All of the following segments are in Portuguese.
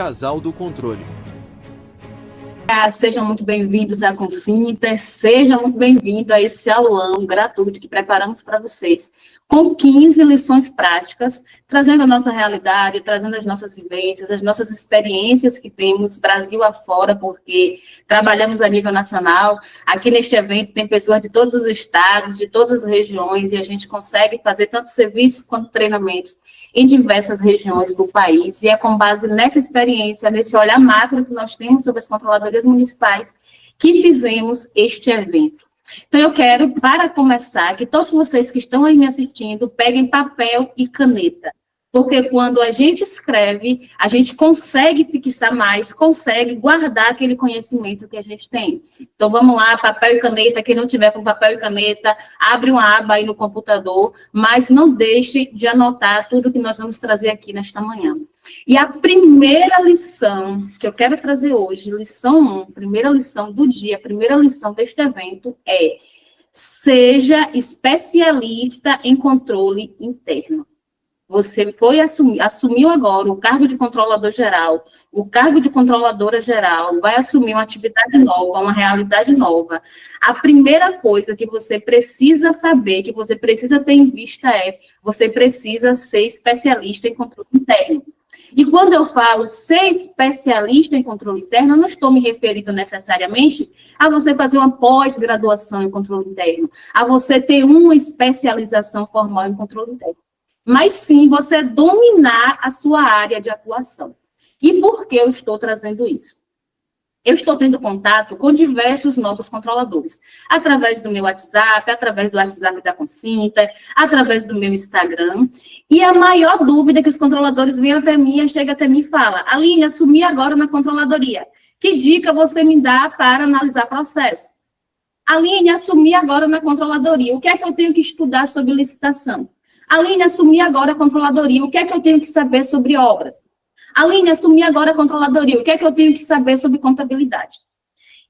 Casal do Controle. Sejam muito bem-vindos à Consinter, sejam muito bem-vindos a esse aulão gratuito que preparamos para vocês, com 15 lições práticas, trazendo a nossa realidade, trazendo as nossas vivências, as nossas experiências que temos Brasil afora, porque trabalhamos a nível nacional. Aqui neste evento tem pessoas de todos os estados, de todas as regiões, e a gente consegue fazer tanto serviços quanto treinamentos em diversas regiões do país, e é com base nessa experiência, nesse olhar macro que nós temos sobre as controladorias municipais, que fizemos este evento. Então, eu quero, para começar, que todos vocês que estão aí me assistindo, peguem papel e caneta, porque quando a gente escreve, a gente consegue fixar mais, consegue guardar aquele conhecimento que a gente tem. Então, vamos lá, papel e caneta, quem não tiver com papel e caneta, abre uma aba aí no computador, mas não deixe de anotar tudo que nós vamos trazer aqui nesta manhã. E a primeira lição que eu quero trazer hoje, lição 1, primeira lição do dia, primeira lição deste evento é: seja especialista em controle interno. Você assumiu agora o cargo de controlador geral, o cargo de controladora geral, vai assumir uma atividade nova, uma realidade nova. A primeira coisa que você precisa saber, que você precisa ter em vista você precisa ser especialista em controle interno. E quando eu falo ser especialista em controle interno, eu não estou me referindo necessariamente a você fazer uma pós-graduação em controle interno, a você ter uma especialização formal em controle interno, mas sim você dominar a sua área de atuação. E por que eu estou trazendo isso? Eu estou tendo contato com diversos novos controladores, através do meu WhatsApp, através do WhatsApp da Consinter, através do meu Instagram, e a maior dúvida que os controladores vêm até mim, chega até mim e fala: Aline, assumi agora na controladoria, que dica você me dá para analisar processo? Aline, assumi agora na controladoria, o que é que eu tenho que estudar sobre licitação? Aline, assumi agora a controladoria, o que é que eu tenho que saber sobre obras? Aline, assumi agora a controladoria, o que é que eu tenho que saber sobre contabilidade?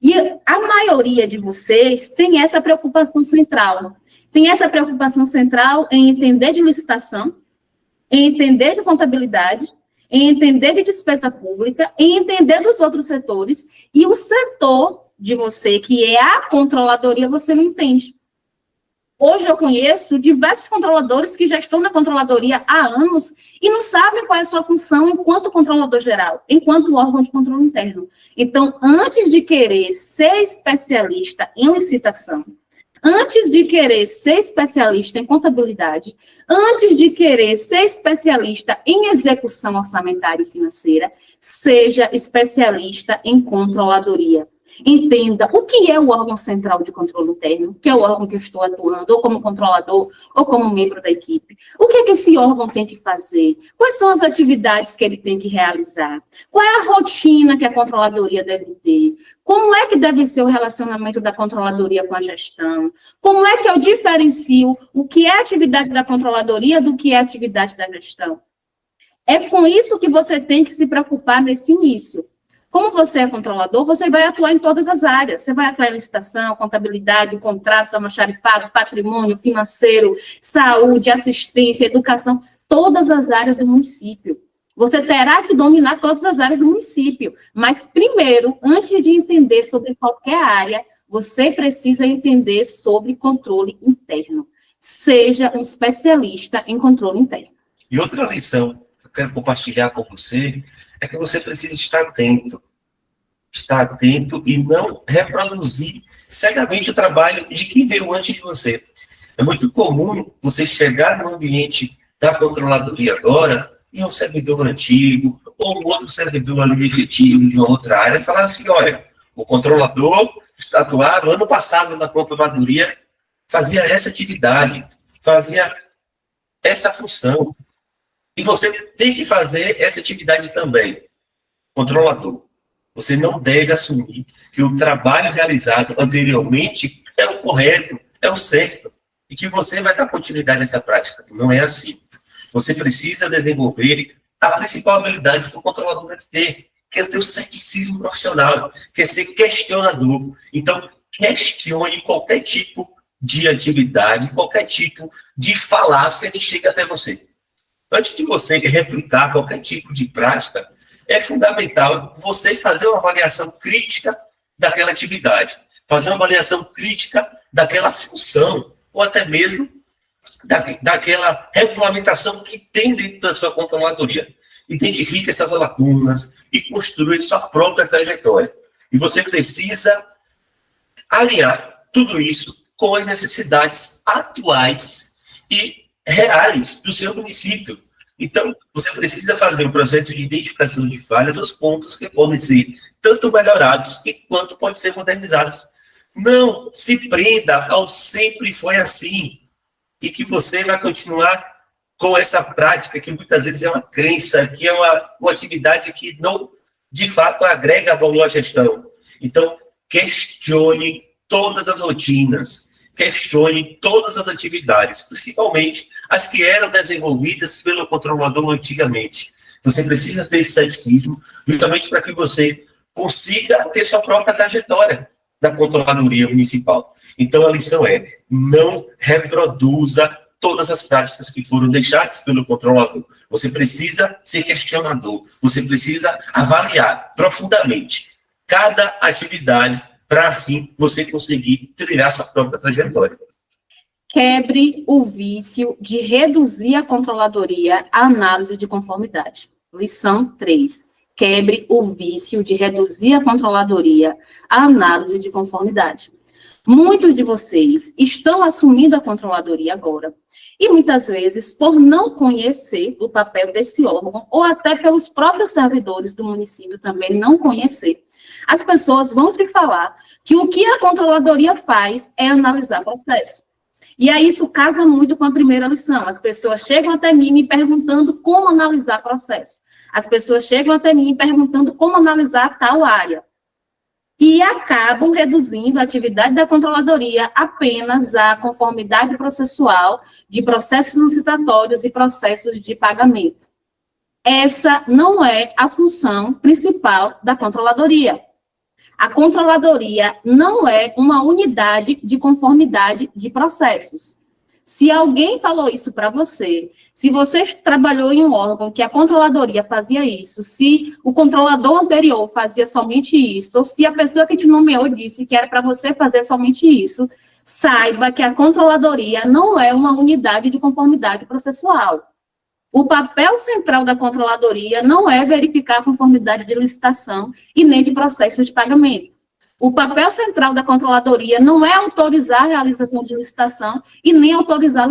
E a maioria de vocês tem essa preocupação central. Tem essa preocupação central em entender de licitação, em entender de contabilidade, em entender de despesa pública, em entender dos outros setores, e o setor de você, que é a controladoria, você não entende. Hoje eu conheço diversos controladores que já estão na controladoria há anos e não sabem qual é a sua função enquanto controlador geral, enquanto órgão de controle interno. Então, antes de querer ser especialista em licitação, antes de querer ser especialista em contabilidade, antes de querer ser especialista em execução orçamentária e financeira, seja especialista em controladoria. Entenda o que é o órgão central de controle interno, que é o órgão que eu estou atuando, ou como controlador, ou como membro da equipe. O que é que esse órgão tem que fazer? Quais são as atividades que ele tem que realizar? Qual é a rotina que a controladoria deve ter? Como é que deve ser o relacionamento da controladoria com a gestão? Como é que eu diferencio o que é atividade da controladoria do que é atividade da gestão? É com isso que você tem que se preocupar nesse início. Como você é controlador, você vai atuar em todas as áreas. Você vai atuar em licitação, contabilidade, contratos, almoxarifado, patrimônio, financeiro, saúde, assistência, educação, todas as áreas do município. Você terá que dominar todas as áreas do município. Mas, primeiro, antes de entender sobre qualquer área, você precisa entender sobre controle interno. Seja um especialista em controle interno. E outra lição que eu quero compartilhar com você é que você precisa estar atento. Estar atento e não reproduzir cegamente o trabalho de quem veio antes de você. É muito comum você chegar no ambiente da controladoria agora e um servidor antigo ou um outro servidor ali objetivo de uma outra área e falar assim: olha, o controlador atuava ano passado na controladoria, fazia essa atividade, fazia essa função. E você tem que fazer essa atividade também. Controlador, você não deve assumir que o trabalho realizado anteriormente é o correto, é o certo, e que você vai dar continuidade a essa prática. Não é assim. Você precisa desenvolver a principal habilidade que o controlador deve ter, que é ter o ceticismo profissional, que é ser questionador. Então, questione qualquer tipo de atividade, qualquer tipo de falácia que chegue até você. Antes de você replicar qualquer tipo de prática, é fundamental você fazer uma avaliação crítica daquela atividade, fazer uma avaliação crítica daquela função, ou até mesmo daquela regulamentação que tem dentro da sua controladoria. Identifique essas lacunas e construa sua própria trajetória. E você precisa alinhar tudo isso com as necessidades atuais e reais do seu município. Então, você precisa fazer um processo de identificação de falha dos pontos que podem ser tanto melhorados e quanto podem ser modernizados. Não se prenda ao sempre foi assim e que você vai continuar com essa prática que muitas vezes é uma crença, que é uma atividade que não, de fato, agrega valor à gestão. Então, questione todas as rotinas, questione todas as atividades, principalmente as que eram desenvolvidas pelo controlador antigamente. Você precisa ter esse ceticismo justamente para que você consiga ter sua própria trajetória da controladoria municipal. Então, a lição é: não reproduza todas as práticas que foram deixadas pelo controlador. Você precisa ser questionador, você precisa avaliar profundamente cada atividade para, assim, você conseguir trilhar sua própria trajetória. Quebre o vício de reduzir a controladoria à análise de conformidade. Lição 3. Quebre o vício de reduzir a controladoria à análise de conformidade. Muitos de vocês estão assumindo a controladoria agora, e muitas vezes, por não conhecer o papel desse órgão, ou até pelos próprios servidores do município também não conhecer, as pessoas vão te falar que o que a controladoria faz é analisar processo. E aí isso casa muito com a primeira lição. As pessoas chegam até mim me perguntando como analisar processo. As pessoas chegam até mim perguntando como analisar tal área. E acabam reduzindo a atividade da controladoria apenas à conformidade processual de processos licitatórios e processos de pagamento. Essa não é a função principal da controladoria. A controladoria não é uma unidade de conformidade de processos. Se alguém falou isso para você, se você trabalhou em um órgão que a controladoria fazia isso, se o controlador anterior fazia somente isso, ou se a pessoa que te nomeou disse que era para você fazer somente isso, saiba que a controladoria não é uma unidade de conformidade processual. O papel central da controladoria não é verificar a conformidade de licitação e nem de processos de pagamento. O papel central da controladoria não é autorizar a realização de licitação e nem autorizar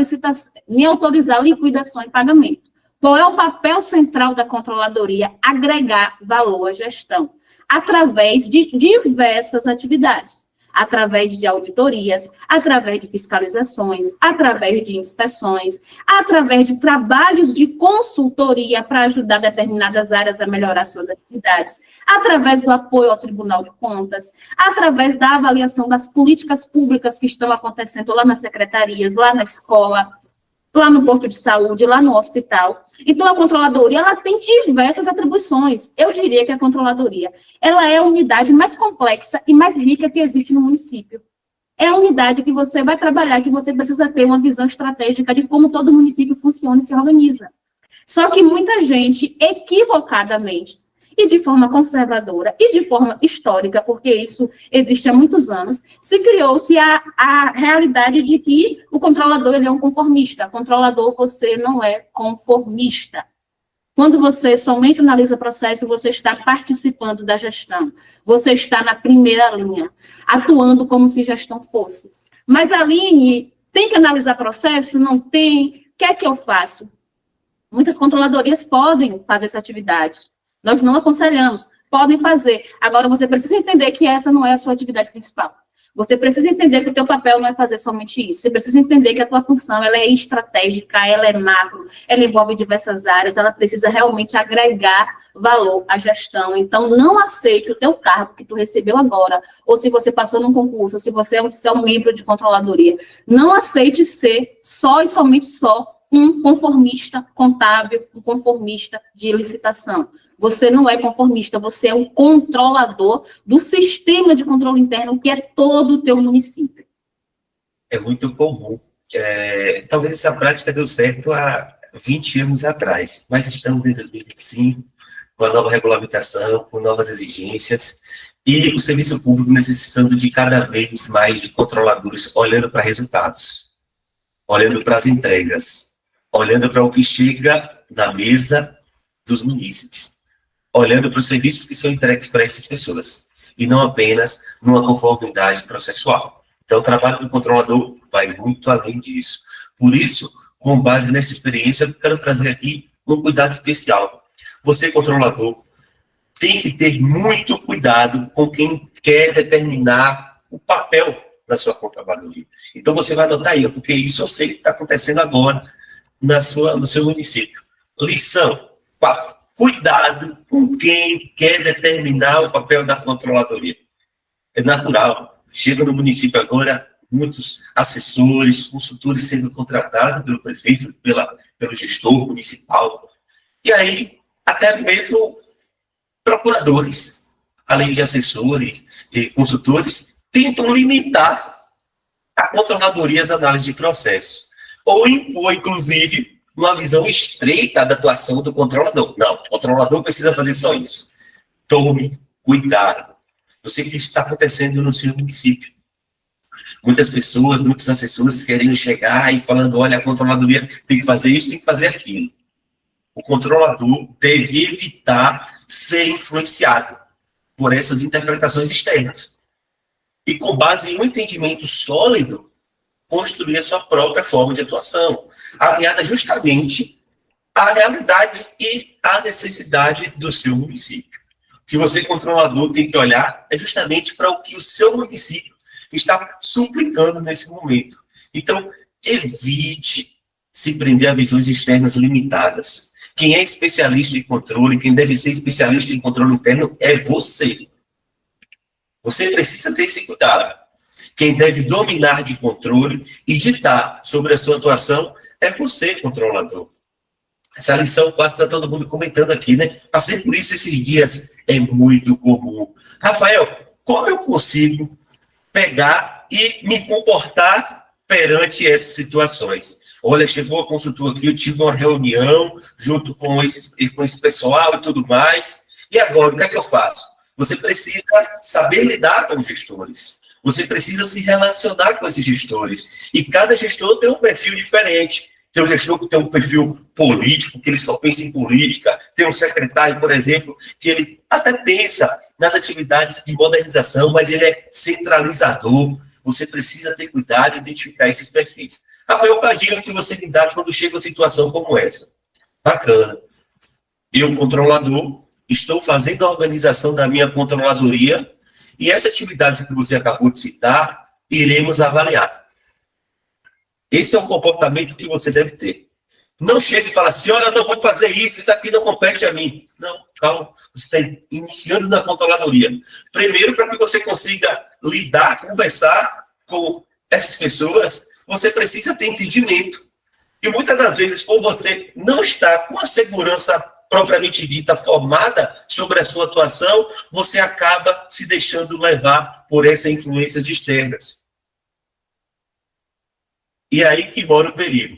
liquidação e pagamento. Qual é o papel central da controladoria? Agregar valor à gestão, através de diversas atividades. Através de auditorias, através de fiscalizações, através de inspeções, através de trabalhos de consultoria para ajudar determinadas áreas a melhorar suas atividades, através do apoio ao Tribunal de Contas, através da avaliação das políticas públicas que estão acontecendo lá nas secretarias, lá na escola, lá no posto de saúde, lá no hospital. Então, a controladoria, ela tem diversas atribuições. Eu diria que a controladoria, ela é a unidade mais complexa e mais rica que existe no município. É a unidade que você vai trabalhar, que você precisa ter uma visão estratégica de como todo município funciona e se organiza. Só que muita gente, equivocadamente, e de forma conservadora, e de forma histórica, porque isso existe há muitos anos, se criou-se a realidade de que o controlador ele é um conformista. Controlador, você não é conformista. Quando você somente analisa processo, você está participando da gestão. Você está na primeira linha, atuando como se gestão fosse. Mas, Aline, tem que analisar processo? Não tem? O que é que eu faço? Muitas controladorias podem fazer essa atividade. Nós não aconselhamos, podem fazer. Agora, você precisa entender que essa não é a sua atividade principal. Você precisa entender que o teu papel não é fazer somente isso. Você precisa entender que a tua função, ela é estratégica, ela é macro, ela envolve diversas áreas, ela precisa realmente agregar valor à gestão. Então, não aceite o teu cargo que tu recebeu agora, ou se você passou num concurso, ou se você é um membro de controladoria. Não aceite ser só e somente só um conformista contábil, um conformista de licitação. Você não é conformista, você é um controlador do sistema de controle interno, que é todo o teu município. É muito comum. Talvez essa prática deu certo há 20 anos atrás, mas estamos em 2025, com a nova regulamentação, com novas exigências, e o serviço público necessitando de cada vez mais de controladores olhando para resultados, olhando para as entregas, olhando para o que chega na mesa dos munícipes, olhando para os serviços que são entregues para essas pessoas, e não apenas numa conformidade processual. Então, o trabalho do controlador vai muito além disso. Por isso, com base nessa experiência, eu quero trazer aqui um cuidado especial. Você, controlador, tem que ter muito cuidado com quem quer determinar o papel da sua controladoria. Então, você vai anotar aí, porque isso eu sei que está acontecendo agora no seu município. Lição 4. Cuidado com quem quer determinar o papel da controladoria. É natural. Chega no município agora, muitos assessores, consultores sendo contratados pelo prefeito, pelo gestor municipal. E aí, até mesmo procuradores, além de assessores e consultores, tentam limitar a controladoria às análises de processos. Ou impor, inclusive, uma visão estreita da atuação do controlador. Não, o controlador precisa fazer só isso. Tome cuidado. Eu sei que isso está acontecendo no seu município. Muitas pessoas, muitos assessores querendo chegar e falando, olha, a controladoria tem que fazer isso, tem que fazer aquilo. O controlador deve evitar ser influenciado por essas interpretações externas. E com base em um entendimento sólido, construir a sua própria forma de atuação, alinhada justamente à realidade e à necessidade do seu município. O que você, controlador, tem que olhar é justamente para o que o seu município está suplicando nesse momento. Então, evite se prender a visões externas limitadas. Quem é especialista em controle, quem deve ser especialista em controle interno é você. Você precisa ter esse cuidado. Quem deve dominar de controle e ditar sobre a sua atuação é você, controlador. Essa lição 4 está todo mundo comentando aqui, né? Passei por isso esses dias, é muito comum. Rafael, como eu consigo pegar e me comportar perante essas situações? Olha, chegou a consultor aqui, eu tive uma reunião junto com esse pessoal e tudo mais, e agora, o que é que eu faço? Você precisa saber lidar com os gestores. Você precisa se relacionar com esses gestores. E cada gestor tem um perfil diferente. Tem um gestor que tem um perfil político, que ele só pensa em política. Tem um secretário, por exemplo, que ele até pensa nas atividades de modernização, mas ele é centralizador. Você precisa ter cuidado e identificar esses perfis. Rafael, qual a dica que você me dá quando chega uma situação como essa? Bacana. Eu, controlador, estou fazendo a organização da minha controladoria e essa atividade que você acabou de citar, iremos avaliar. Esse é um comportamento que você deve ter. Não chegue e fale assim, olha, eu não vou fazer isso aqui não compete a mim. Não, calma, você está iniciando na controladoria. Primeiro, para que você consiga lidar, conversar com essas pessoas, você precisa ter entendimento. E muitas das vezes, ou você não está com a segurança propriamente dita, formada sobre a sua atuação, você acaba se deixando levar por essas influências externas. E é aí que mora o perigo.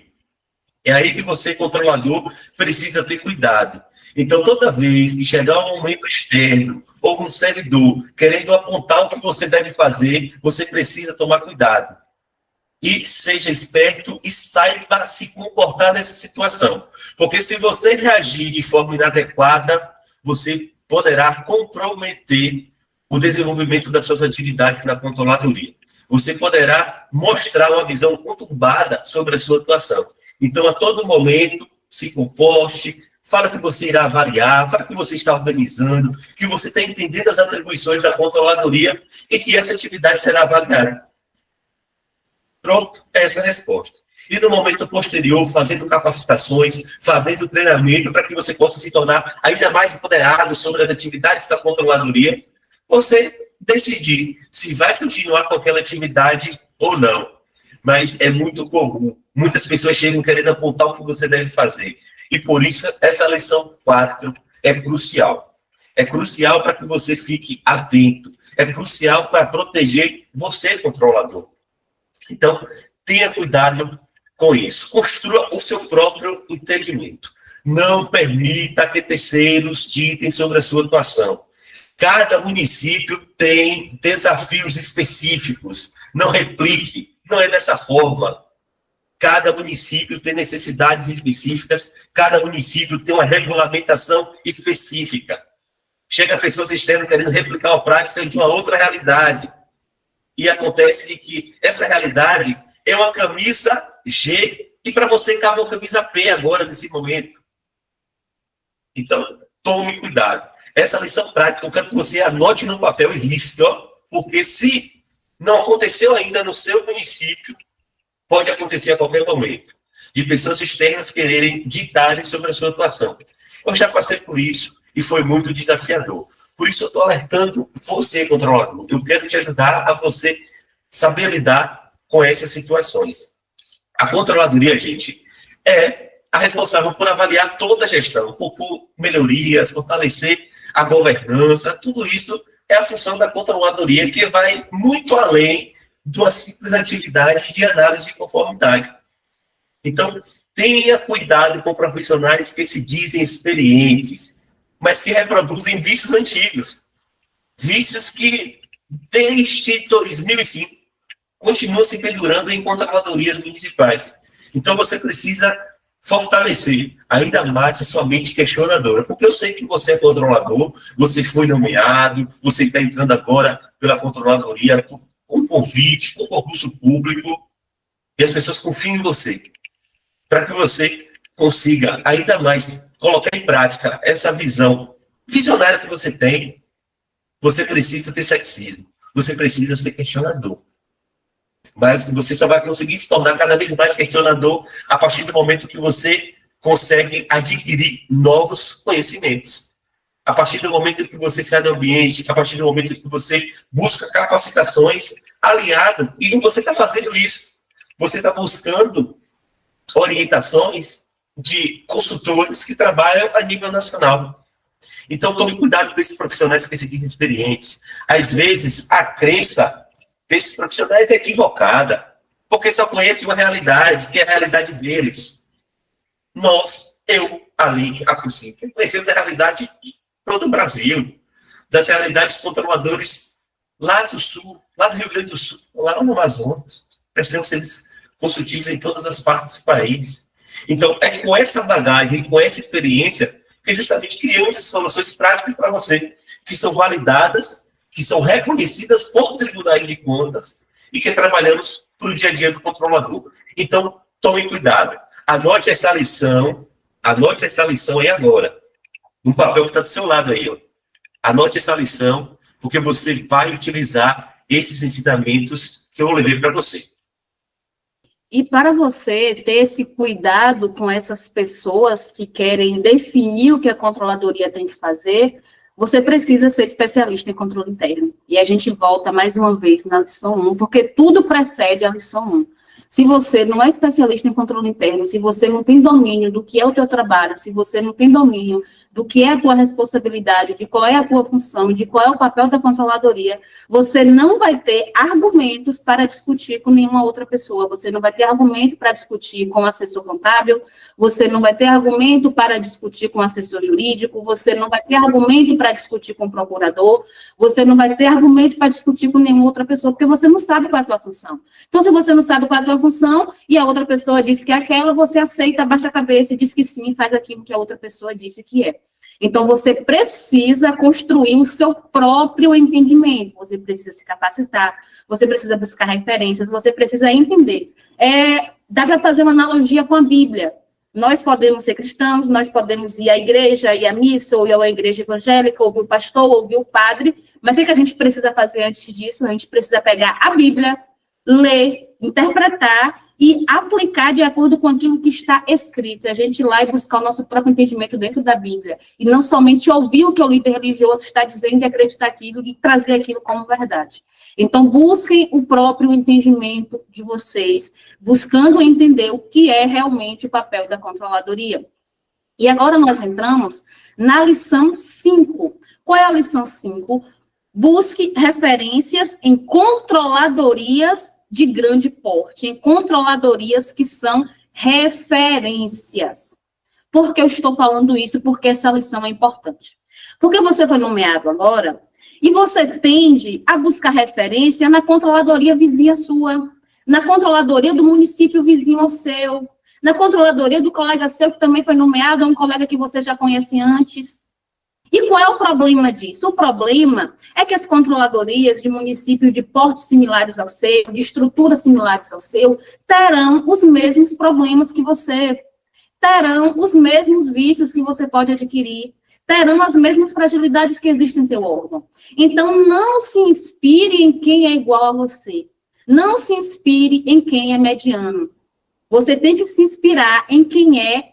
É aí que você, controlador, precisa ter cuidado. Então, toda vez que chegar um momento externo ou um servidor querendo apontar o que você deve fazer, você precisa tomar cuidado. E seja esperto e saiba se comportar nessa situação. Porque se você reagir de forma inadequada, você poderá comprometer o desenvolvimento das suas atividades na controladoria. Você poderá mostrar uma visão conturbada sobre a sua atuação. Então, a todo momento, se comporte, fala que você irá avaliar, fala que você está organizando, que você está entendendo as atribuições da controladoria e que essa atividade será avaliada. Pronto, essa é a resposta. E no momento posterior, fazendo capacitações, fazendo treinamento para que você possa se tornar ainda mais empoderado sobre as atividades da controladoria, você decidir se vai continuar com aquela atividade ou não. Mas é muito comum. Muitas pessoas chegam querendo apontar o que você deve fazer. E por isso, essa lição 4 é crucial. É crucial para que você fique atento. É crucial para proteger você, controlador. Então, tenha cuidado com isso. Construa o seu próprio entendimento. Não permita que terceiros ditem sobre a sua atuação. Cada município tem desafios específicos. Não replique, não é dessa forma. Cada município tem necessidades específicas, cada município tem uma regulamentação específica. Chega pessoas externas querendo replicar a prática de uma outra realidade. E acontece de que essa realidade é uma camisa G e para você cabe uma camisa P agora, nesse momento. Então, tome cuidado. Essa lição prática, eu quero que você anote no papel e risque, porque se não aconteceu ainda no seu município, pode acontecer a qualquer momento, de pessoas externas quererem ditarem sobre a sua atuação. Eu já passei por isso e foi muito desafiador. Por isso eu estou alertando você, controlador. Eu quero te ajudar a você saber lidar com essas situações. A controladoria, gente, é a responsável por avaliar toda a gestão, por melhorias, fortalecer a governança, tudo isso é a função da controladoria, que vai muito além de uma simples atividade de análise de conformidade. Então, tenha cuidado com profissionais que se dizem experientes, mas que reproduzem vícios antigos. Vícios que, desde 2005, continuam se pendurando em controladorias municipais. Então, você precisa fortalecer ainda mais a sua mente questionadora, porque eu sei que você é controlador, você foi nomeado, você está entrando agora pela controladoria com convite, com concurso público, e as pessoas confiam em você, para que você consiga ainda mais colocar em prática essa visão visionária que você tem. Você precisa ter ceticismo, você precisa ser questionador. Mas você só vai conseguir se tornar cada vez mais questionador a partir do momento que você consegue adquirir novos conhecimentos. A partir do momento que você sai do ambiente, a partir do momento que você busca capacitações alinhado, e você está fazendo isso. Você está buscando orientações de consultores que trabalham a nível nacional. Então, tome cuidado com esses profissionais que se dizem experientes. Às vezes, a crença desses profissionais é equivocada, porque só conhecem uma realidade, que é a realidade deles. Ali, a Consinta, conhecemos a realidade de todo o Brasil, das realidades controladores lá do Sul, lá do Rio Grande do Sul, lá no Amazonas. Prestamos serviços consultivos em todas as partes do país. Então, é com essa bagagem, com essa experiência, que justamente criamos essas soluções práticas para você, que são validadas, que são reconhecidas por tribunais de contas e que trabalhamos para o dia a dia do controlador. Então, tome cuidado. Anote essa lição aí agora, no papel que está do seu lado aí. Anote essa lição, porque você vai utilizar esses ensinamentos que eu levei para você. E para você ter esse cuidado com essas pessoas que querem definir o que a controladoria tem que fazer, você precisa ser especialista em controle interno. E a gente volta mais uma vez na lição 1, porque tudo precede a lição 1. Se você não é especialista em controle interno, se você não tem domínio do que é o teu trabalho, se você não tem domínio do que é a tua responsabilidade, de qual é a tua função, de qual é o papel da controladoria, você não vai ter argumentos para discutir com nenhuma outra pessoa, você não vai ter argumento para discutir com o assessor contábil, você não vai ter argumento para discutir com o assessor jurídico, você não vai ter argumento para discutir com o procurador, você não vai ter argumento para discutir com nenhuma outra pessoa, porque você não sabe qual é a tua função. Então, se você não sabe qual é a tua função e a outra pessoa diz que é aquela, você aceita, abaixa a cabeça e diz que sim, faz aquilo que a outra pessoa disse que é. Então, você precisa construir o seu próprio entendimento, você precisa se capacitar, você precisa buscar referências, você precisa entender. Dá para fazer uma analogia com a Bíblia. Nós podemos ser cristãos, nós podemos ir à igreja, ir à missa, ou ir a uma igreja evangélica, ouvir o pastor, ouvir o padre, mas o que a gente precisa fazer antes disso? A gente precisa pegar a Bíblia, ler, interpretar e aplicar de acordo com aquilo que está escrito. A gente ir lá e buscar o nosso próprio entendimento dentro da Bíblia. E não somente ouvir o que o líder religioso está dizendo e acreditar aquilo e trazer aquilo como verdade. Então, busquem o próprio entendimento de vocês, buscando entender o que é realmente o papel da controladoria. E agora nós entramos na lição 5. Qual é a lição 5? Busque referências em controladorias de grande porte, em controladorias que são referências. Por que eu estou falando isso? Porque essa lição é importante. Porque você foi nomeado agora e você tende a buscar referência na controladoria vizinha sua, na controladoria do município vizinho ao seu, na controladoria do colega seu que também foi nomeado, ou um colega que você já conhece antes. E qual é o problema disso? O problema é que as controladorias de municípios de portes similares ao seu, de estruturas similares ao seu, terão os mesmos problemas que você, terão os mesmos vícios que você pode adquirir, terão as mesmas fragilidades que existem em teu órgão. Então, não se inspire em quem é igual a você. Não se inspire em quem é mediano. Você tem que se inspirar em quem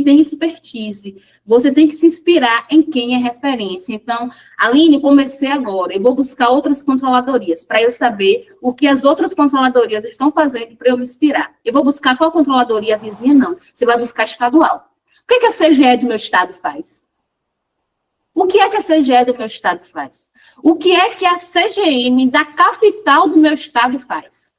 tem expertise. Você tem que se inspirar em quem é referência. Então, Aline, comecei agora. Eu vou buscar outras controladorias para eu saber o que as outras controladorias estão fazendo para eu me inspirar. Eu vou buscar qual controladoria vizinha? Não. Você vai buscar estadual. O que a CGE do meu estado faz? O que é que a CGE do meu estado faz? O que é que a CGM da capital do meu estado faz?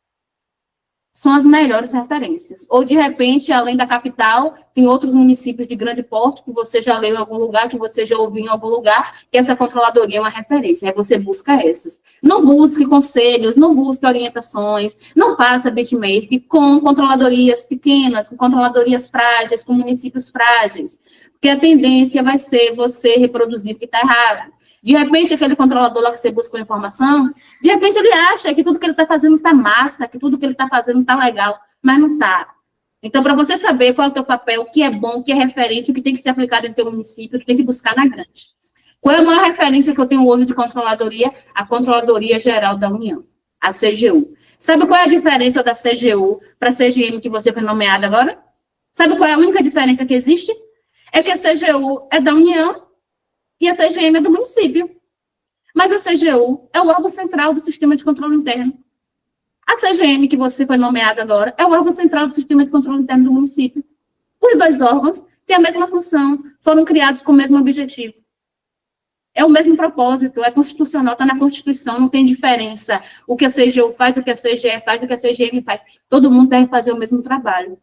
São as melhores referências. Ou, de repente, além da capital, tem outros municípios de grande porte que você já leu em algum lugar, que você já ouviu em algum lugar, que essa controladoria é uma referência. Aí você busca essas. Não busque conselhos, não busque orientações, não faça benchmark com controladorias pequenas, com controladorias frágeis, com municípios frágeis. Porque a tendência vai ser você reproduzir o que está errado. De repente, aquele controlador lá que você busca informação, de repente ele acha que tudo que ele está fazendo está massa, que tudo que ele está fazendo está legal, mas não está. Então, para você saber qual é o teu papel, o que é bom, o que é referência, o que tem que ser aplicado em teu município, tu tem que buscar na grande. Qual é a maior referência que eu tenho hoje de controladoria? A Controladoria Geral da União, a CGU. Sabe qual é a diferença da CGU para a CGM que você foi nomeada agora? Sabe qual é a única diferença que existe? É que a CGU é da União e a CGM é do município. Mas a CGU é o órgão central do Sistema de Controle Interno. A CGM, que você foi nomeada agora, é o órgão central do Sistema de Controle Interno do município. Os dois órgãos têm a mesma função, foram criados com o mesmo objetivo. É o mesmo propósito, é constitucional, está na Constituição, não tem diferença. O que a CGU faz, o que a CGE faz, o que a CGM faz. Todo mundo deve fazer o mesmo trabalho.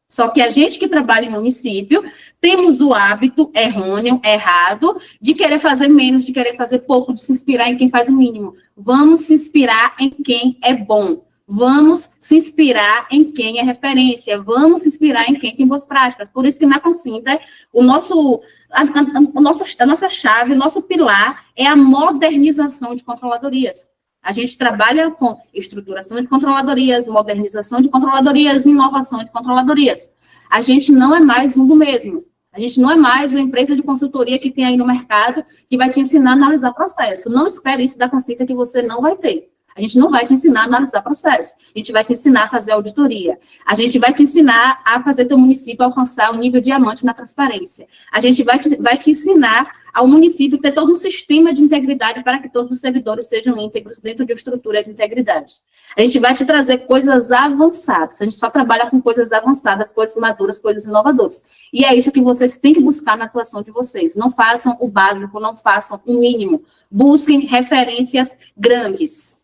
Só que a gente que trabalha em município, temos o hábito errôneo, errado, de querer fazer menos, de querer fazer pouco, de se inspirar em quem faz o mínimo. Vamos se inspirar em quem é bom. Vamos se inspirar em quem é referência. Vamos se inspirar em quem tem boas práticas. Por isso que na Consinter, a nossa chave, o nosso pilar é a modernização de controladorias. A gente trabalha com estruturação de controladorias, modernização de controladorias, inovação de controladorias. A gente não é mais um do mesmo. A gente não é mais uma empresa de consultoria que tem aí no mercado que vai te ensinar a analisar processo. Não espere isso da Consinter que você não vai ter. A gente não vai te ensinar a analisar processo. A gente vai te ensinar a fazer auditoria. A gente vai te ensinar a fazer teu município alcançar o nível diamante na transparência. A gente vai te ensinar ao município ter todo um sistema de integridade para que todos os servidores sejam íntegros dentro de uma estrutura de integridade. A gente vai te trazer coisas avançadas. A gente só trabalha com coisas avançadas, coisas maduras, coisas inovadoras. E é isso que vocês têm que buscar na atuação de vocês. Não façam o básico, não façam o mínimo. Busquem referências grandes.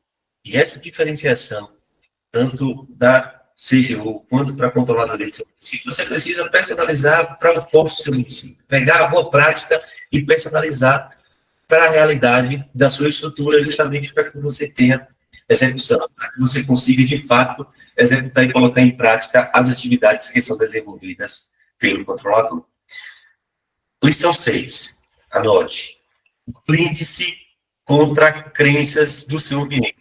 E essa diferenciação, tanto da CGU quanto para a controladoria do seu município, você precisa personalizar para o porte do seu município. Pegar a boa prática e personalizar para a realidade da sua estrutura, justamente para que você tenha execução, para que você consiga, de fato, executar e colocar em prática as atividades que são desenvolvidas pelo controlador. Lição 6. Anote. Blinde-se contra crenças do seu ambiente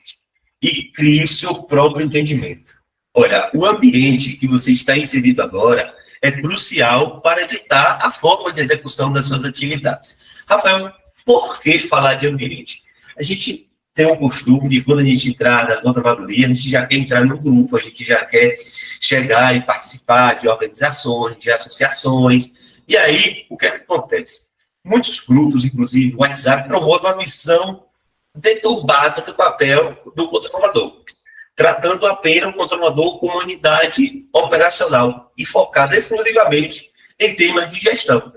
e crie o seu próprio entendimento. Olha, o ambiente que você está inserido agora é crucial para ditar a forma de execução das suas atividades. Rafael, por que falar de ambiente? A gente tem o costume de, quando a gente entrar na controladoria, a gente já quer entrar no grupo, a gente já quer chegar e participar de organizações, de associações. E aí, o que acontece? Muitos grupos, inclusive o WhatsApp, promovem a missão deturbada do papel do controlador, tratando apenas o controlador como unidade operacional e focada exclusivamente em temas de gestão.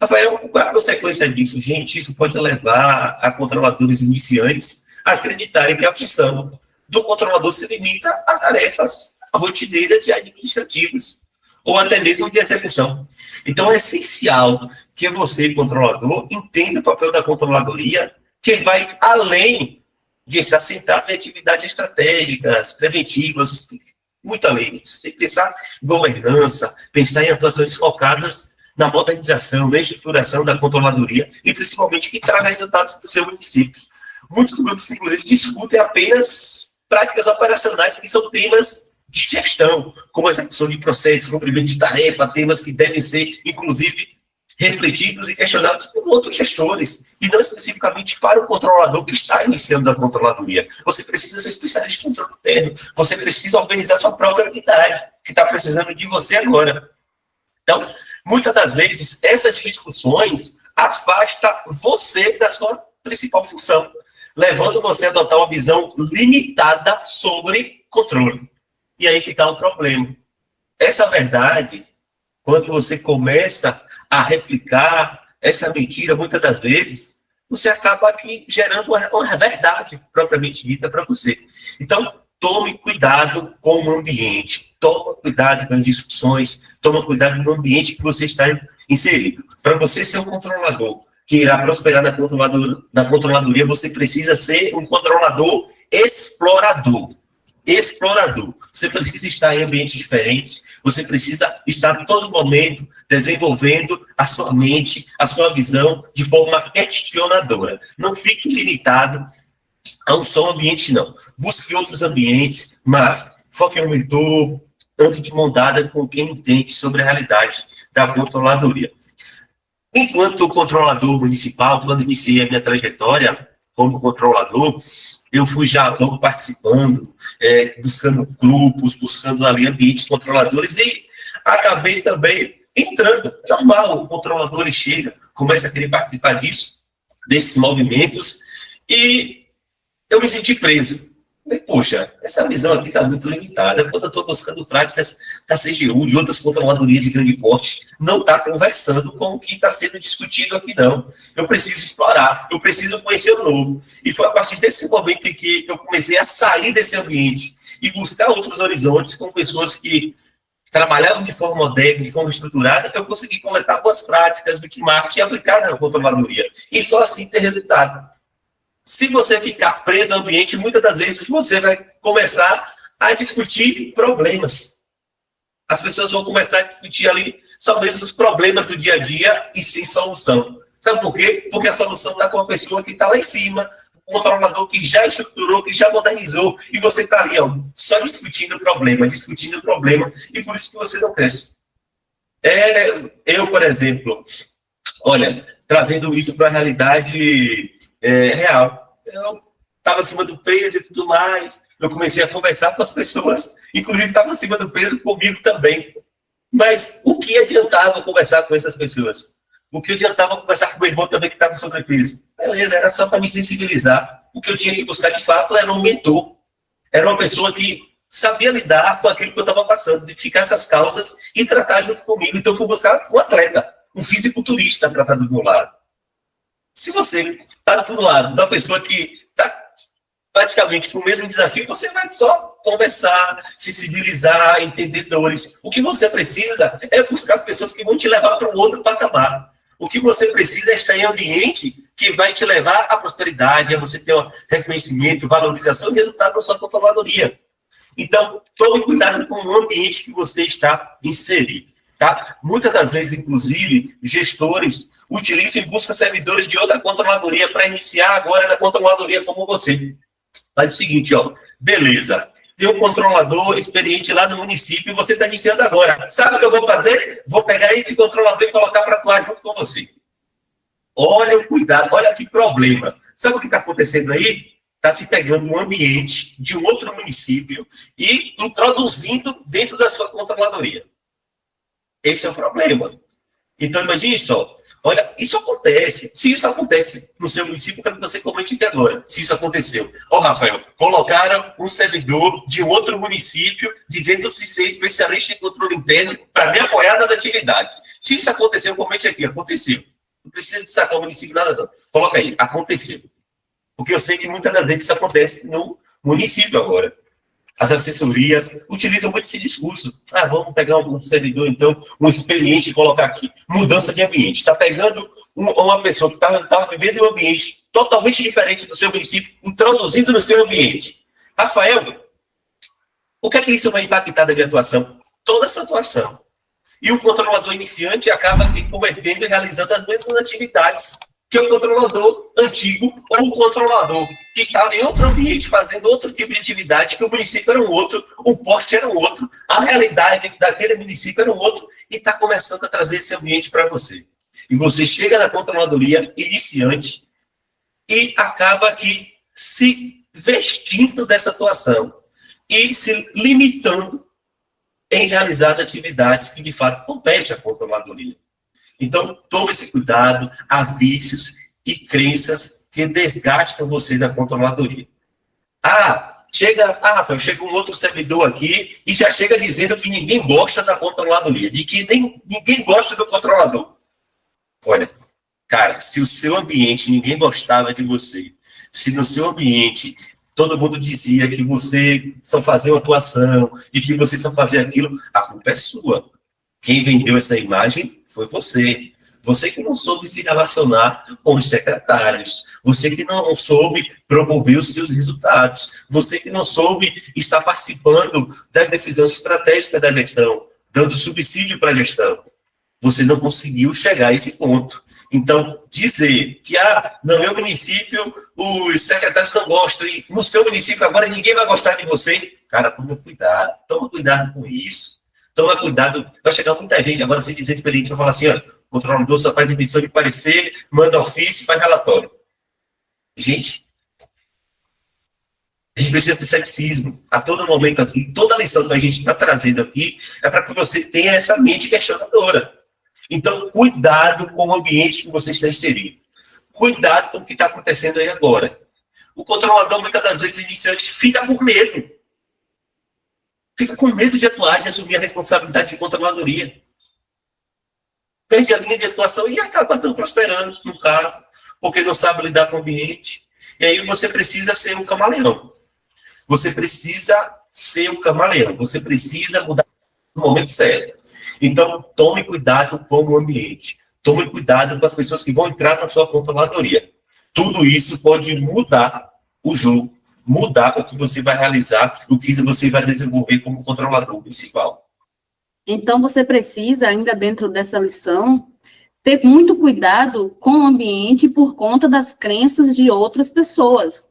Rafael, qual é a consequência disso? Gente, isso pode levar a controladores iniciantes a acreditarem que a função do controlador se limita a tarefas rotineiras e administrativas. ou até mesmo de execução. Então, é essencial que você, controlador, entenda o papel da controladoria, que vai além de estar sentado em atividades estratégicas, preventivas, você tem que ir muito além. Você tem que pensar em governança, pensar em atuações focadas na modernização, na estruturação da controladoria e, principalmente, que traga resultados para o seu município. Muitos grupos, inclusive, discutem apenas práticas operacionais, que são temas de gestão, como a execução de processos, cumprimento de tarefa, temas que devem ser, inclusive, refletidos e questionados por outros gestores, e não especificamente para o controlador que está iniciando a controladoria. Você precisa ser especialista em controle interno, você precisa organizar sua própria unidade, que está precisando de você agora. Então, muitas das vezes, essas discussões afastam você da sua principal função, levando você a adotar uma visão limitada sobre controle. E aí que está o problema. Essa verdade, quando você começa a replicar essa mentira, muitas das vezes, você acaba aqui gerando uma verdade propriamente dita para você. Então, tome cuidado com o ambiente, tome cuidado com as discussões, tome cuidado no ambiente que você está inserido. Para você ser um controlador que irá prosperar na controladoria, você precisa ser um controlador explorador. Explorador. Você precisa estar em ambientes diferentes, você precisa estar a todo momento desenvolvendo a sua mente, a sua visão de forma questionadora. Não fique limitado a um só ambiente, não. Busque outros ambientes, mas foque em um mentor, antes de mão dada com quem entende sobre a realidade da controladoria. Enquanto controlador municipal, quando iniciei a minha trajetória como controlador, eu fui já logo participando, buscando grupos, buscando ali ambientes controladores e acabei também entrando. Normal, o controlador chega, começa a querer participar desses movimentos e eu me senti preso. Falei, poxa, essa visão aqui está muito limitada. Quando eu estou buscando práticas da CGU e outras controladorias de grande porte, não está conversando com o que está sendo discutido aqui, não. Eu preciso explorar, eu preciso conhecer o novo. E foi a partir desse momento em que eu comecei a sair desse ambiente e buscar outros horizontes com pessoas que trabalhavam de forma moderna, de forma estruturada, que eu consegui coletar boas práticas do marketing e aplicar na controladoria. E só assim ter resultado. Se você ficar preso no ambiente, muitas das vezes você vai começar a discutir problemas. As pessoas vão começar a discutir ali só mesmo os problemas do dia a dia e sem solução. Sabe por quê? Porque a solução está com a pessoa que está lá em cima, o controlador que já estruturou, que já modernizou, e você está ali, ó, só discutindo o problema, e por isso que você não cresce. Eu, por exemplo, olha, trazendo isso para a realidade real. Eu estava acima do peso e tudo mais. Eu comecei a conversar com as pessoas, inclusive estavam acima do peso comigo também. Mas o que adiantava conversar com essas pessoas? O que adiantava conversar com o meu irmão também que estava com sobrepeso? Beleza, era só para me sensibilizar. O que eu tinha que buscar de fato era um mentor. Era uma pessoa que sabia lidar com aquilo que eu estava passando, identificar essas causas e tratar junto comigo. Então eu fui buscar um atleta, um fisiculturista para estar do meu lado. Se você está do lado da pessoa que está praticamente com o mesmo desafio, você vai só conversar, sensibilizar, entender dores. O que você precisa é buscar as pessoas que vão te levar para um outro patamar. O que você precisa é estar em ambiente que vai te levar à prosperidade, a você ter um reconhecimento, valorização e resultado da sua controladoria. Então, tome cuidado com o ambiente que você está inserido. Tá? Muitas das vezes, inclusive, gestores utilizam e buscam servidores de outra controladoria para iniciar agora na controladoria como você. Faz o seguinte, ó, beleza, tem um controlador experiente lá no município e você está iniciando agora. Sabe o que eu vou fazer? Vou pegar esse controlador e colocar para atuar junto com você. Olha o cuidado, olha que problema. Sabe o que está acontecendo aí? Está se pegando um ambiente de um outro município e introduzindo dentro da sua controladoria. Esse é o problema. Então, imagine só. Olha, isso acontece. Se isso acontece no seu município, eu quero que você comente aqui agora. Se isso aconteceu. Ó, Rafael, colocaram um servidor de outro município dizendo-se ser especialista em controle interno para me apoiar nas atividades. Se isso aconteceu, comente aqui. Aconteceu. Não precisa destacar o município, nada não. Coloca aí. Aconteceu. Porque eu sei que muitas das vezes isso acontece no município agora. As assessorias utilizam muito esse discurso. Vamos pegar um servidor, então, um experiente e colocar aqui. Mudança de ambiente. Está pegando uma pessoa que está vivendo em um ambiente totalmente diferente do seu município, introduzindo no seu ambiente. Rafael, o que é que isso vai impactar da minha atuação? Toda a sua atuação. E o controlador iniciante acaba cometendo e realizando as mesmas atividades que o controlador antigo ou o controlador que estava em outro ambiente fazendo outro tipo de atividade, que o município era um outro, o porte era um outro, a realidade daquele município era um outro, e está começando a trazer esse ambiente para você. E você chega na controladoria iniciante e acaba aqui se vestindo dessa atuação e se limitando em realizar as atividades que, de fato, competem à controladoria. Então, tome esse cuidado, há vícios e crenças que desgastam você na controladoria. Rafael, chega um outro servidor aqui e já chega dizendo que ninguém gosta da controladoria, de que ninguém gosta do controlador. Olha, cara, se o seu ambiente ninguém gostava de você, se no seu ambiente todo mundo dizia que você só fazia uma atuação, de que você só fazia aquilo, a culpa é sua. Quem vendeu essa imagem foi você. Você que não soube se relacionar com os secretários. Você que não soube promover os seus resultados. Você que não soube estar participando das decisões estratégicas da gestão, dando subsídio para a gestão. Você não conseguiu chegar a esse ponto. Então, dizer que no meu município os secretários não gostam e no seu município agora ninguém vai gostar de você, cara, toma cuidado com isso. Toma cuidado, vai chegar muita gente, agora sem dizer experiente, vai falar assim, o controlador só faz emissão de parecer, manda ofício, faz relatório. Gente, a gente precisa ter ceticismo a todo momento aqui, toda lição que a gente está trazendo aqui é para que você tenha essa mente questionadora. Então, cuidado com o ambiente que você está inserido. Cuidado com o que está acontecendo aí agora. O controlador, muitas das vezes, iniciante, fica com medo. Fica com medo de atuar, de assumir a responsabilidade de controladoria. Perde a linha de atuação e acaba não prosperando no cargo, porque não sabe lidar com o ambiente. E aí você precisa ser um camaleão. Você precisa ser um camaleão. Você precisa mudar no momento certo. Então, tome cuidado com o ambiente. Tome cuidado com as pessoas que vão entrar na sua controladoria. Tudo isso pode mudar o jogo, mudar o que você vai realizar, o que você vai desenvolver como controlador principal. Então, você precisa, ainda dentro dessa lição, ter muito cuidado com o ambiente por conta das crenças de outras pessoas,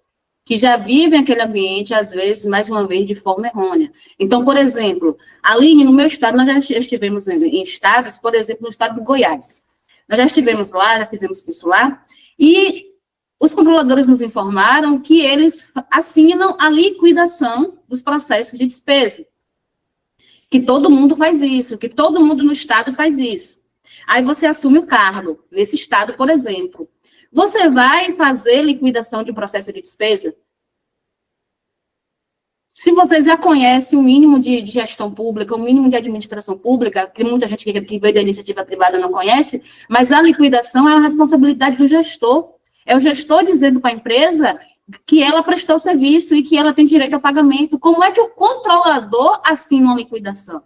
que já vivem aquele ambiente, às vezes, mais uma vez, de forma errônea. Então, por exemplo, Aline, no meu estado, nós já estivemos em estados, por exemplo, no estado do Goiás. Nós já estivemos lá, já fizemos curso lá, e os controladores nos informaram que eles assinam a liquidação dos processos de despesa. Que todo mundo faz isso, que todo mundo no estado faz isso. Aí você assume o cargo, nesse estado, por exemplo. Você vai fazer liquidação de processo de despesa? Se você já conhece o mínimo de gestão pública, o mínimo de administração pública, que muita gente que veio da iniciativa privada não conhece, mas a liquidação é a responsabilidade do gestor. É o gestor dizendo para a empresa que ela prestou serviço e que ela tem direito a pagamento. Como é que o controlador assina uma liquidação?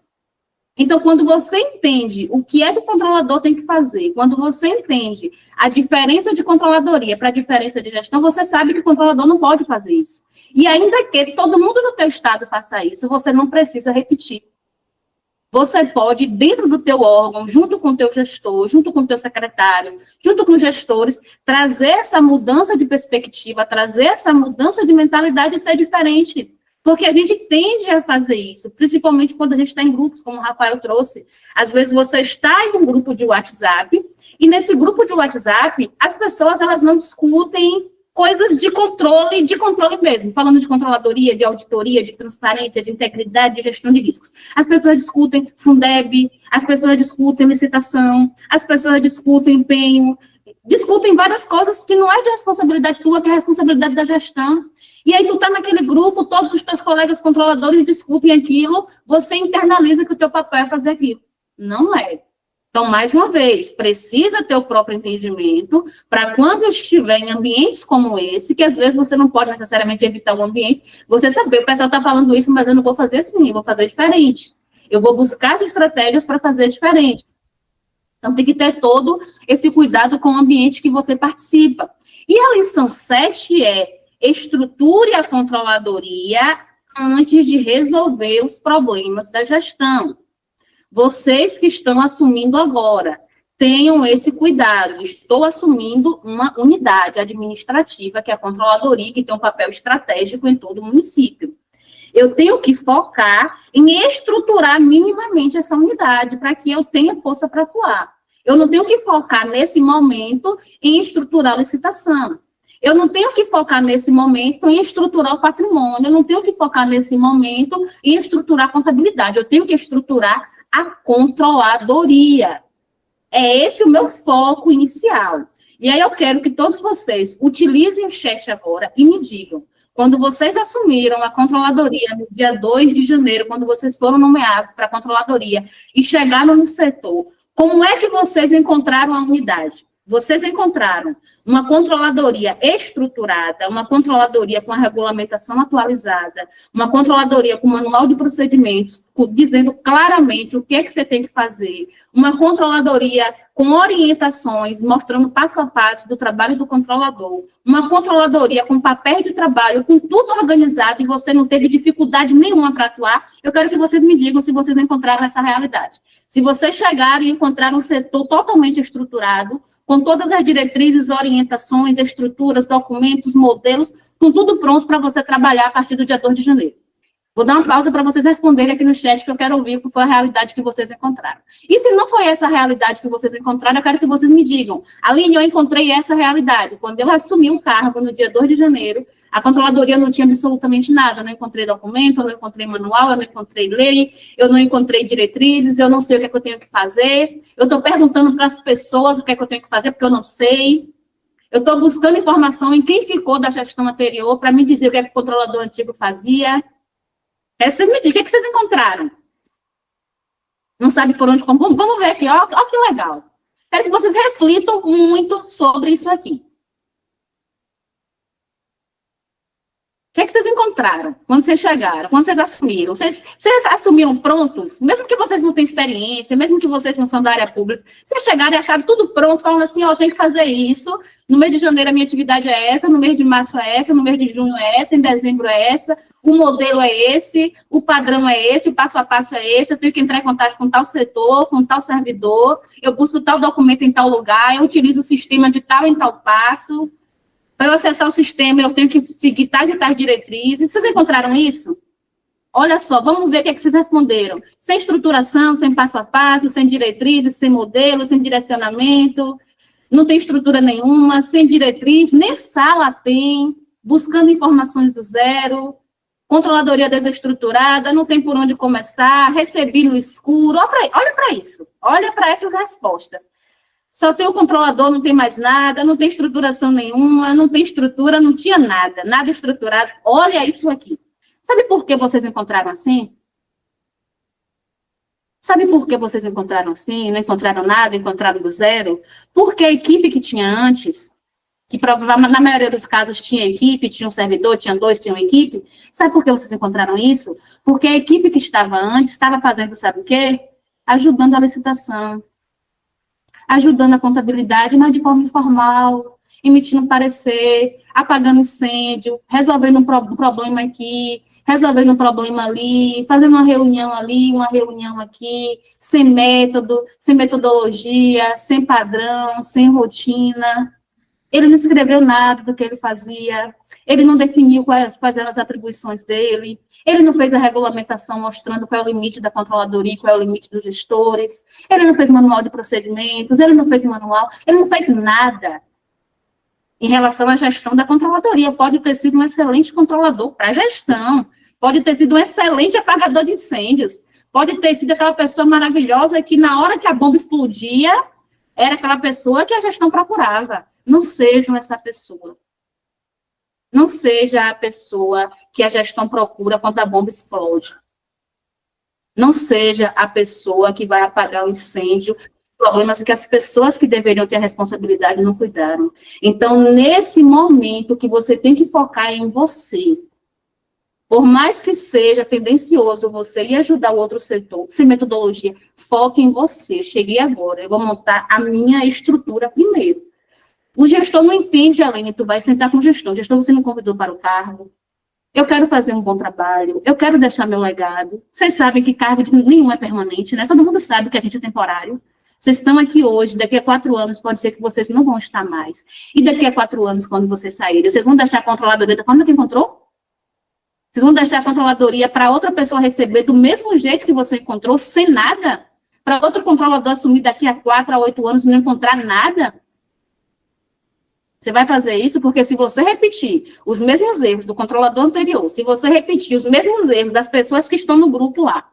Então, quando você entende o que é que o controlador tem que fazer, quando você entende a diferença de controladoria para a diferença de gestão, você sabe que o controlador não pode fazer isso. E ainda que todo mundo no teu estado faça isso, você não precisa repetir. Você pode, dentro do teu órgão, junto com o teu gestor, junto com o teu secretário, junto com os gestores, trazer essa mudança de perspectiva, trazer essa mudança de mentalidade e ser diferente. Porque a gente tende a fazer isso, principalmente quando a gente está em grupos, como o Rafael trouxe. Às vezes você está em um grupo de WhatsApp, e nesse grupo de WhatsApp, as pessoas elas não discutem coisas de controle mesmo, falando de controladoria, de auditoria, de transparência, de integridade, de gestão de riscos. As pessoas discutem Fundeb, as pessoas discutem licitação, as pessoas discutem empenho, discutem várias coisas que não é de responsabilidade tua, que é responsabilidade da gestão. E aí tu tá naquele grupo, todos os teus colegas controladores discutem aquilo, você internaliza que o teu papel é fazer aquilo. Não é. Então, mais uma vez, precisa ter o próprio entendimento para quando estiver em ambientes como esse, que às vezes você não pode necessariamente evitar o ambiente, você saber, o pessoal está falando isso, mas eu não vou fazer assim, eu vou fazer diferente. Eu vou buscar as estratégias para fazer diferente. Então, tem que ter todo esse cuidado com o ambiente que você participa. E a lição 7 é: estruture a controladoria antes de resolver os problemas da gestão. Vocês que estão assumindo agora, tenham esse cuidado. Estou assumindo uma unidade administrativa, que é a controladoria, que tem um papel estratégico em todo o município. Eu tenho que focar em estruturar minimamente essa unidade, para que eu tenha força para atuar. Eu não tenho que focar, nesse momento, em estruturar a licitação. Eu não tenho que focar, nesse momento, em estruturar o patrimônio. Eu não tenho que focar, nesse momento, em estruturar a contabilidade. Eu tenho que estruturar a controladoria. É esse o meu foco inicial. E aí eu quero que todos vocês utilizem o chat agora e me digam: quando vocês assumiram a controladoria no dia 2 de janeiro, quando vocês foram nomeados para a controladoria e chegaram no setor, como é que vocês encontraram a unidade? Vocês encontraram uma controladoria estruturada, uma controladoria com a regulamentação atualizada, uma controladoria com manual de procedimentos, dizendo claramente o que é que você tem que fazer, uma controladoria com orientações, mostrando passo a passo do trabalho do controlador, uma controladoria com papel de trabalho, com tudo organizado, e você não teve dificuldade nenhuma para atuar. Eu quero que vocês me digam se vocês encontraram essa realidade. Se vocês chegaram e encontraram um setor totalmente estruturado, com todas as diretrizes, orientações, estruturas, documentos, modelos, com tudo pronto para você trabalhar a partir do dia 2 de janeiro. Vou dar uma pausa para vocês responderem aqui no chat, que eu quero ouvir qual foi a realidade que vocês encontraram. E se não foi essa a realidade que vocês encontraram, eu quero que vocês me digam: Aline, eu encontrei essa realidade. Quando eu assumi o cargo no dia 2 de janeiro, a controladoria não tinha absolutamente nada. Eu não encontrei documento, eu não encontrei manual, eu não encontrei lei, eu não encontrei diretrizes, eu não sei o que é que eu tenho que fazer. Eu estou perguntando para as pessoas o que é que eu tenho que fazer, porque eu não sei. Eu estou buscando informação em quem ficou da gestão anterior para me dizer o que é que o controlador antigo fazia. Quero que vocês me digam, o que é que vocês encontraram? Não sabe por onde... Vamos ver aqui, ó que legal. Quero que vocês reflitam muito sobre isso aqui. O que é que vocês encontraram quando vocês chegaram, quando vocês assumiram? Vocês assumiram prontos? Mesmo que vocês não tenham experiência, mesmo que vocês não são da área pública, vocês chegaram e acharam tudo pronto, falando assim: ó, eu tenho que fazer isso, no mês de janeiro a minha atividade é essa, no mês de março é essa, no mês de junho é essa, em dezembro é essa, o modelo é esse, o padrão é esse, o passo a passo é esse, eu tenho que entrar em contato com tal setor, com tal servidor, eu busco tal documento em tal lugar, eu utilizo o sistema de tal em tal passo. Para eu acessar o sistema, eu tenho que seguir tais e tais diretrizes. Vocês encontraram isso? Olha só, vamos ver o que é que vocês responderam. Sem estruturação, sem passo a passo, sem diretrizes, sem modelo, sem direcionamento, não tem estrutura nenhuma, sem diretriz, nem sala tem, buscando informações do zero, controladoria desestruturada, não tem por onde começar, recebi no escuro. Olha para isso, olha para essas respostas. Só tem o controlador, não tem mais nada, não tem estruturação nenhuma, não tem estrutura, não tinha nada, nada estruturado. Olha isso aqui. Sabe por que vocês encontraram assim? Sabe por que vocês encontraram assim? Não encontraram nada, encontraram do zero? Porque a equipe que tinha antes, que na maioria dos casos tinha equipe, tinha um servidor, tinha dois, tinha uma equipe. Sabe por que vocês encontraram isso? Porque a equipe que estava antes estava fazendo, sabe o quê? Ajudando a licitação, ajudando a contabilidade, mas de forma informal, emitindo parecer, apagando incêndio, resolvendo um problema aqui, resolvendo um problema ali, fazendo uma reunião ali, uma reunião aqui, sem método, sem metodologia, sem padrão, sem rotina. Ele não escreveu nada do que ele fazia, ele não definiu quais eram as atribuições dele, ele não fez a regulamentação mostrando qual é o limite da controladoria, qual é o limite dos gestores, ele não fez manual de procedimentos, ele não fez manual, ele não fez nada em relação à gestão da controladoria. Pode ter sido um excelente controlador para a gestão, pode ter sido um excelente apagador de incêndios, pode ter sido aquela pessoa maravilhosa que na hora que a bomba explodia, era aquela pessoa que a gestão procurava. Não sejam essa pessoa. Não seja a pessoa que a gestão procura quando a bomba explode. Não seja a pessoa que vai apagar o incêndio problemas que as pessoas que deveriam ter a responsabilidade não cuidaram. Então, nesse momento que você tem que focar em você, por mais que seja tendencioso você ir ajudar o outro setor, sem metodologia, foque em você. Cheguei agora, eu vou montar a minha estrutura primeiro. O gestor não entende, Aline, tu vai sentar com o gestor. O gestor você me convidou para o cargo. Eu quero fazer um bom trabalho, eu quero deixar meu legado. Vocês sabem que cargo nenhum é permanente, né? Todo mundo sabe que a gente é temporário. Vocês estão aqui hoje, daqui a 4 anos pode ser que vocês não vão estar mais. E daqui a 4 anos, quando vocês saírem, vocês vão deixar a controladoria da forma que encontrou? Vocês vão deixar a controladoria para outra pessoa receber do mesmo jeito que você encontrou, sem nada? Para outro controlador assumir daqui a 4 a 8 anos e não encontrar nada? Você vai fazer isso porque se você repetir os mesmos erros do controlador anterior, se você repetir os mesmos erros das pessoas que estão no grupo lá,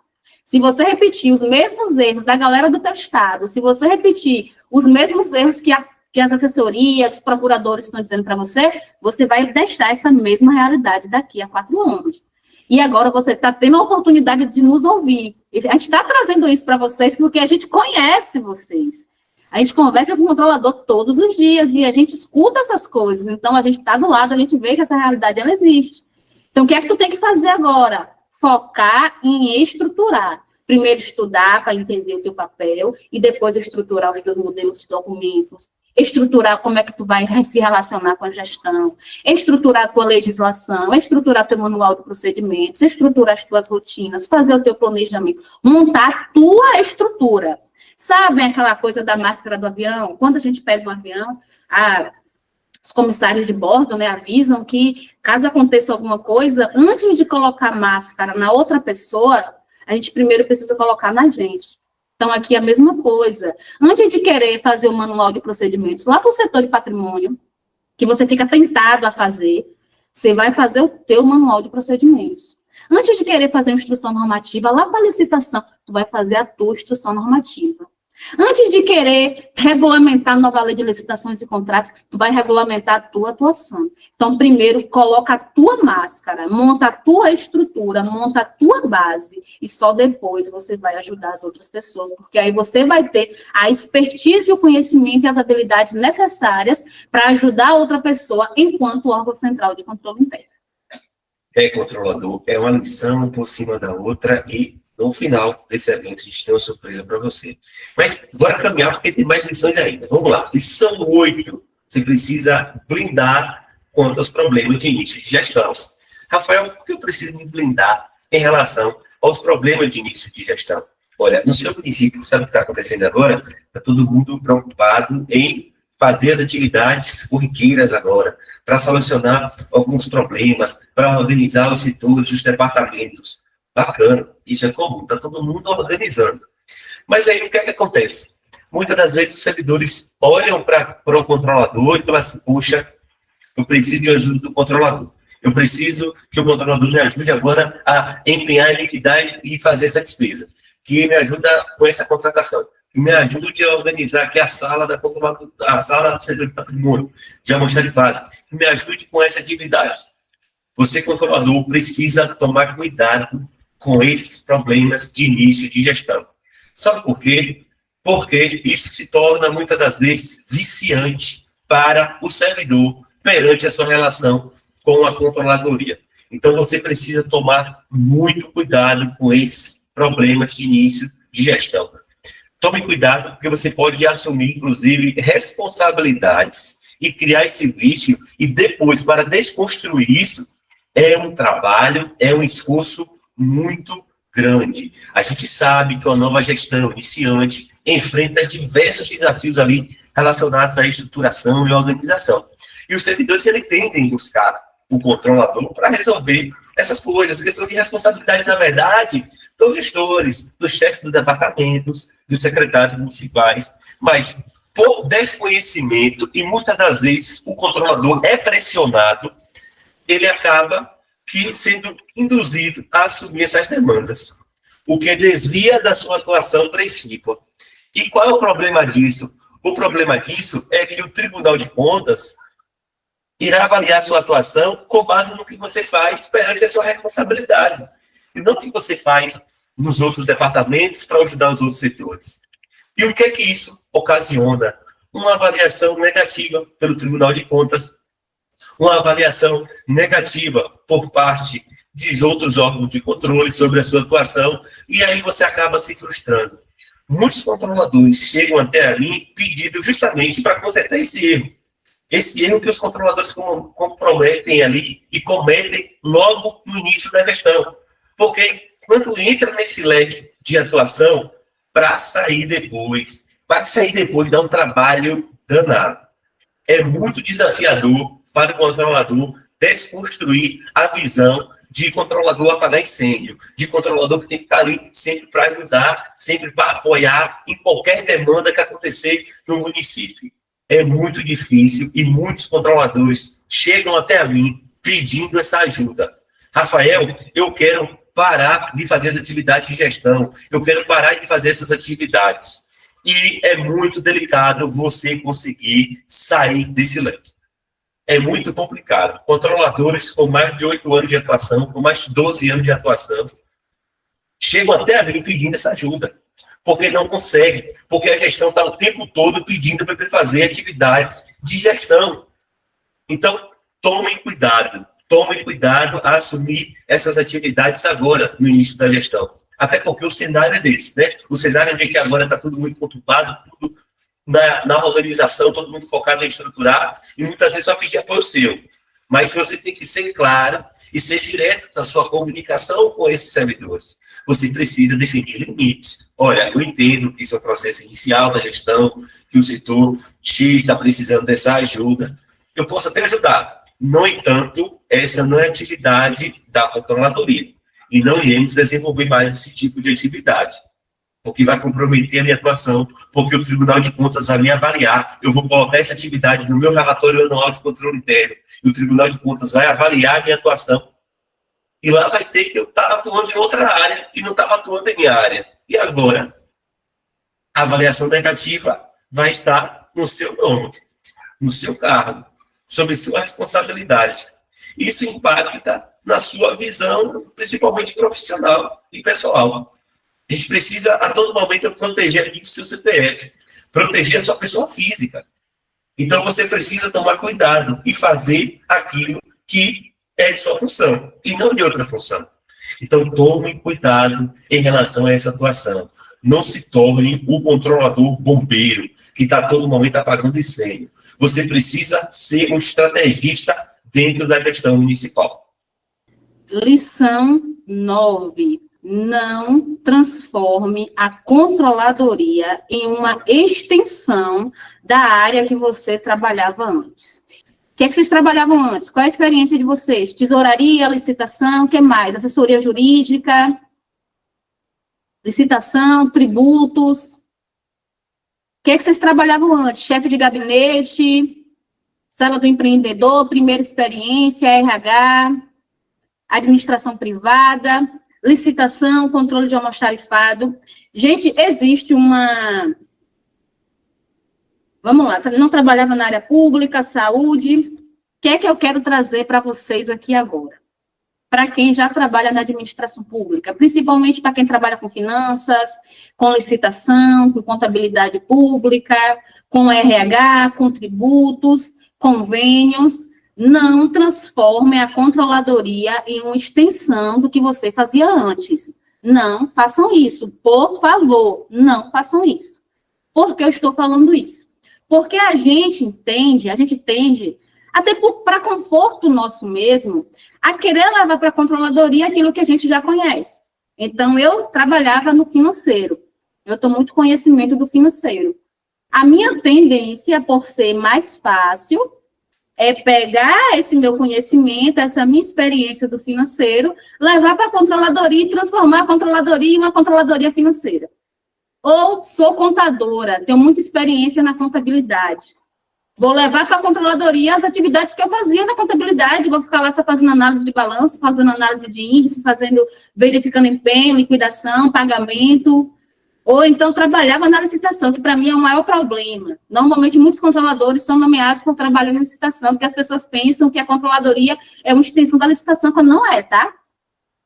se você repetir os mesmos erros da galera do teu estado, se você repetir os mesmos erros que as assessorias, os procuradores estão dizendo para você, você vai deixar essa mesma realidade daqui a 4 anos. E agora você está tendo a oportunidade de nos ouvir. A gente está trazendo isso para vocês porque a gente conhece vocês. A gente conversa com o controlador todos os dias e a gente escuta essas coisas. Então, a gente está do lado, a gente vê que essa realidade ela existe. Então, o que é que tu tem que fazer agora? Focar em estruturar. Primeiro estudar para entender o teu papel e depois estruturar os teus modelos de documentos, estruturar como é que tu vai se relacionar com a gestão, estruturar a tua legislação, estruturar teu manual de procedimentos, estruturar as tuas rotinas, fazer o teu planejamento, montar a tua estrutura. Sabem aquela coisa da máscara do avião? Quando a gente pega um avião, os comissários de bordo, né, avisam que, caso aconteça alguma coisa, antes de colocar máscara na outra pessoa, a gente primeiro precisa colocar na gente. Então, aqui é a mesma coisa. Antes de querer fazer o manual de procedimentos lá para o setor de patrimônio, que você fica tentado a fazer, você vai fazer o teu manual de procedimentos. Antes de querer fazer a instrução normativa lá para a licitação, tu vai fazer a tua instrução normativa. Antes de querer regulamentar a nova lei de licitações e contratos, tu vai regulamentar a tua atuação. Então, primeiro, coloca a tua máscara, monta a tua estrutura, monta a tua base, e só depois você vai ajudar as outras pessoas, porque aí você vai ter a expertise, o conhecimento e as habilidades necessárias para ajudar a outra pessoa enquanto órgão central de controle interno. Controlador, é uma lição por cima da outra e no final desse evento a gente tem uma surpresa para você. Mas bora caminhar porque tem mais lições ainda. Vamos lá. Lição 8. Você precisa blindar contra os problemas de início de gestão. Rafael, por que eu preciso me blindar em relação aos problemas de início de gestão? Olha, no seu princípio, sabe o que está acontecendo agora? Está todo mundo preocupado em fazer as atividades corriqueiras agora, para solucionar alguns problemas, para organizar os setores, os departamentos. Bacana, isso é comum, está todo mundo organizando. Mas aí o que é que acontece? Muitas das vezes os servidores olham para o controlador e falam assim, puxa, eu preciso de ajuda do controlador. Eu preciso que o controlador me ajude agora a empenhar, liquidar e fazer essa despesa. Que me ajuda com essa contratação. Que me ajude a organizar aqui a sala a sala do setor de patrimônio, de almoxarifado. Que me ajude com essa atividade. Você, controlador, precisa tomar cuidado com esses problemas de início de gestão. Sabe por quê? Porque isso se torna, muitas das vezes, viciante para o servidor perante a sua relação com a controladoria. Então, você precisa tomar muito cuidado com esses problemas de início de gestão. Tome cuidado, porque você pode assumir, inclusive, responsabilidades e criar esse vício, e depois, para desconstruir isso, é um trabalho, é um esforço muito grande. A gente sabe que uma nova gestão iniciante enfrenta diversos desafios ali relacionados à estruturação e organização. E os servidores, eles tendem a buscar o controlador para resolver essas coisas, questão de responsabilidades, na verdade, dos gestores, dos chefes dos departamentos, dos secretários municipais, mas por desconhecimento, e muitas das vezes o controlador é pressionado, ele acaba sendo induzido a assumir essas demandas, o que desvia da sua atuação principal. E qual é o problema disso? O problema disso é que o Tribunal de Contas irá avaliar sua atuação com base no que você faz perante a sua responsabilidade, e não o que você faz nos outros departamentos para ajudar os outros setores. E o que é que isso ocasiona? Uma avaliação negativa pelo Tribunal de Contas, uma avaliação negativa por parte de outros órgãos de controle sobre a sua atuação, e aí você acaba se frustrando. Muitos controladores chegam até a mim pedindo justamente para consertar esse erro. Esse erro que os controladores comprometem ali e cometem logo no início da gestão. Porque quando entra nesse leque de atuação, para sair depois dá um trabalho danado. É muito desafiador para o controlador desconstruir a visão de controlador apagar incêndio, de controlador que tem que estar ali sempre para ajudar, sempre para apoiar em qualquer demanda que acontecer no município. É muito difícil e muitos controladores chegam até a mim pedindo essa ajuda. Rafael, eu quero parar de fazer as atividades de gestão, eu quero parar de fazer essas atividades. E é muito delicado você conseguir sair desse leque. É muito complicado. Controladores com mais de 8 anos de atuação, com mais de 12 anos de atuação, chegam até a mim pedindo essa ajuda, porque não conseguem, porque a gestão está o tempo todo pedindo para ele fazer atividades de gestão. Então, tomem cuidado a assumir essas atividades agora, no início da gestão. Até porque o cenário é desse, né? O cenário é que agora está tudo muito conturbado, tudo na organização, todo mundo focado em estruturar, e muitas vezes vai pedir apoio seu. Mas você tem que ser claro e ser direto na sua comunicação com esses servidores. Você precisa definir limites. Olha, eu entendo que isso é um processo inicial da gestão, que o setor X está precisando dessa ajuda. Eu posso até ajudar. No entanto, essa não é atividade da controladoria. E não iremos desenvolver mais esse tipo de atividade, porque vai comprometer a minha atuação, porque o Tribunal de Contas vai me avaliar, eu vou colocar essa atividade no meu relatório anual de controle interno, e o Tribunal de Contas vai avaliar a minha atuação, e lá vai ter que eu estava atuando em outra área, e não estava atuando em minha área. E agora, a avaliação negativa vai estar no seu nome, no seu cargo, sobre sua responsabilidade. Isso impacta na sua visão, principalmente profissional e pessoal. A gente precisa, a todo momento, proteger aqui o seu CPF, proteger a sua pessoa física. Então, você precisa tomar cuidado e fazer aquilo que é de sua função, e não de outra função. Então, tomem cuidado em relação a essa atuação. Não se torne o controlador bombeiro, que está a todo momento apagando incêndio. Você precisa ser um estrategista dentro da gestão municipal. Lição 9. Não transforme a controladoria em uma extensão da área que você trabalhava antes. O que é que vocês trabalhavam antes? Qual é a experiência de vocês? Tesouraria, licitação, o que mais? Assessoria jurídica, licitação, tributos. O que é que vocês trabalhavam antes? Chefe de gabinete, sala do empreendedor, primeira experiência, RH, administração privada, licitação, controle de almoxarifado. Gente, existe uma... Vamos lá, não trabalhava na área pública, saúde. O que é que eu quero trazer para vocês aqui agora? Para quem já trabalha na administração pública, principalmente para quem trabalha com finanças, com licitação, com contabilidade pública, com RH, com tributos, convênios. Não transforme a controladoria em uma extensão do que você fazia antes. Não façam isso, por favor, não façam isso. Por que eu estou falando isso? Porque a gente tende, até para conforto nosso mesmo, a querer levar para a controladoria aquilo que a gente já conhece. Então, eu trabalhava no financeiro, eu tenho muito conhecimento do financeiro. A minha tendência, por ser mais fácil, é pegar esse meu conhecimento, essa minha experiência do financeiro, levar para a controladoria e transformar a controladoria em uma controladoria financeira. Ou sou contadora, tenho muita experiência na contabilidade. Vou levar para a controladoria as atividades que eu fazia na contabilidade, vou ficar lá só fazendo análise de balanço, fazendo análise de índice, verificando empenho, liquidação, pagamento. Ou então trabalhava na licitação, que para mim é o maior problema. Normalmente, muitos controladores são nomeados por trabalhar na licitação, porque as pessoas pensam que a controladoria é uma extensão da licitação, quando não é, tá?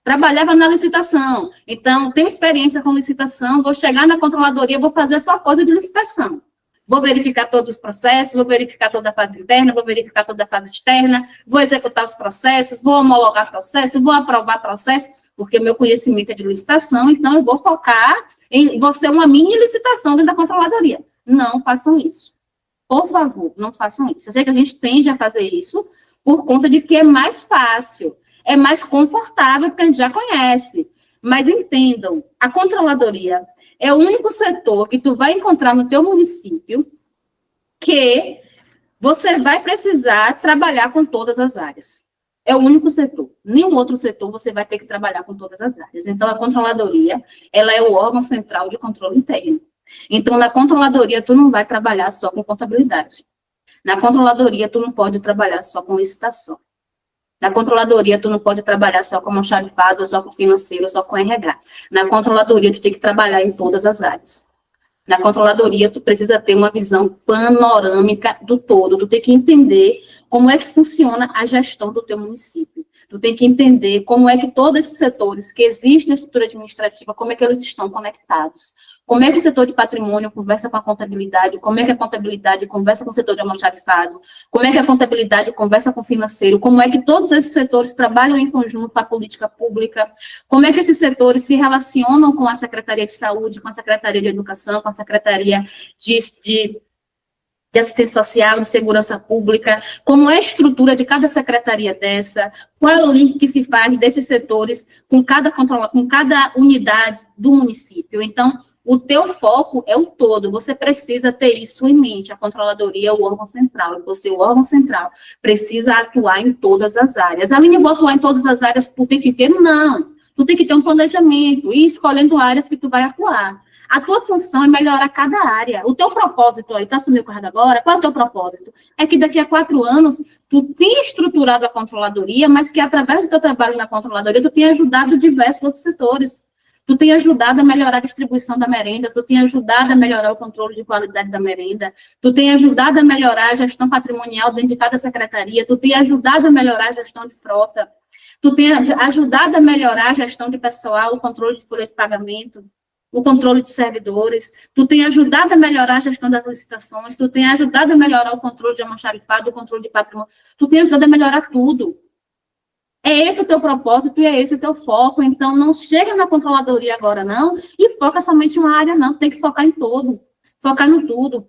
Trabalhava na licitação. Então, tenho experiência com licitação, vou chegar na controladoria, vou fazer só coisa de licitação. Vou verificar todos os processos, vou verificar toda a fase interna, vou verificar toda a fase externa, vou executar os processos, vou homologar processos, vou aprovar processos, porque meu conhecimento é de licitação, então eu vou focar vou ser uma mini licitação dentro da controladoria. Não façam isso. Por favor, não façam isso. Eu sei que a gente tende a fazer isso por conta de que é mais fácil, é mais confortável, porque a gente já conhece. Mas entendam, a controladoria é o único setor que tu vai encontrar no teu município que você vai precisar trabalhar com todas as áreas. É o único setor. Nenhum outro setor você vai ter que trabalhar com todas as áreas. Então, a controladoria, ela é o órgão central de controle interno. Então, na controladoria, tu não vai trabalhar só com contabilidade. Na controladoria, tu não pode trabalhar só com licitação. Na controladoria, tu não pode trabalhar só com almoxarifado, só com financeiro, só com RH. Na controladoria, tu tem que trabalhar em todas as áreas. Na controladoria, tu precisa ter uma visão panorâmica do todo. Tu tem que entender como é que funciona a gestão do teu município. Tu tem que entender como é que todos esses setores que existem na estrutura administrativa, como é que eles estão conectados. Como é que o setor de patrimônio conversa com a contabilidade, como é que a contabilidade conversa com o setor de almoxarifado, como é que a contabilidade conversa com o financeiro, como é que todos esses setores trabalham em conjunto para a política pública, como é que esses setores se relacionam com a Secretaria de Saúde, com a Secretaria de Educação, com a Secretaria de assistência social, de segurança pública, como é a estrutura de cada secretaria dessa, qual é o link que se faz desses setores com cada unidade do município. Então, o teu foco é o todo, você precisa ter isso em mente, a controladoria é o órgão central, e você, o órgão central, precisa atuar em todas as áreas. Aline, eu vou atuar em todas as áreas por tempo inteiro? Não, tu tem que ter um planejamento, e escolhendo áreas que tu vai atuar. A tua função é melhorar cada área. O teu propósito aí, tá assumindo o cargo agora? Qual é o teu propósito? É que daqui a 4 anos, tu tenha estruturado a controladoria, mas que através do teu trabalho na controladoria, tu tenha ajudado diversos outros setores. Tu tenha ajudado a melhorar a distribuição da merenda, tu tenha ajudado a melhorar o controle de qualidade da merenda, tu tenha ajudado a melhorar a gestão patrimonial dentro de cada secretaria, tu tenha ajudado a melhorar a gestão de frota, tu tenha ajudado a melhorar a gestão de pessoal, o controle de folha de pagamento, o controle de servidores, tu tem ajudado a melhorar a gestão das licitações, tu tem ajudado a melhorar o controle de almoxarifado, o controle de patrimônio, tu tem ajudado a melhorar tudo. É esse o teu propósito e é esse o teu foco, então não chega na controladoria agora não e foca somente em uma área não, tem que focar em todo, focar no tudo.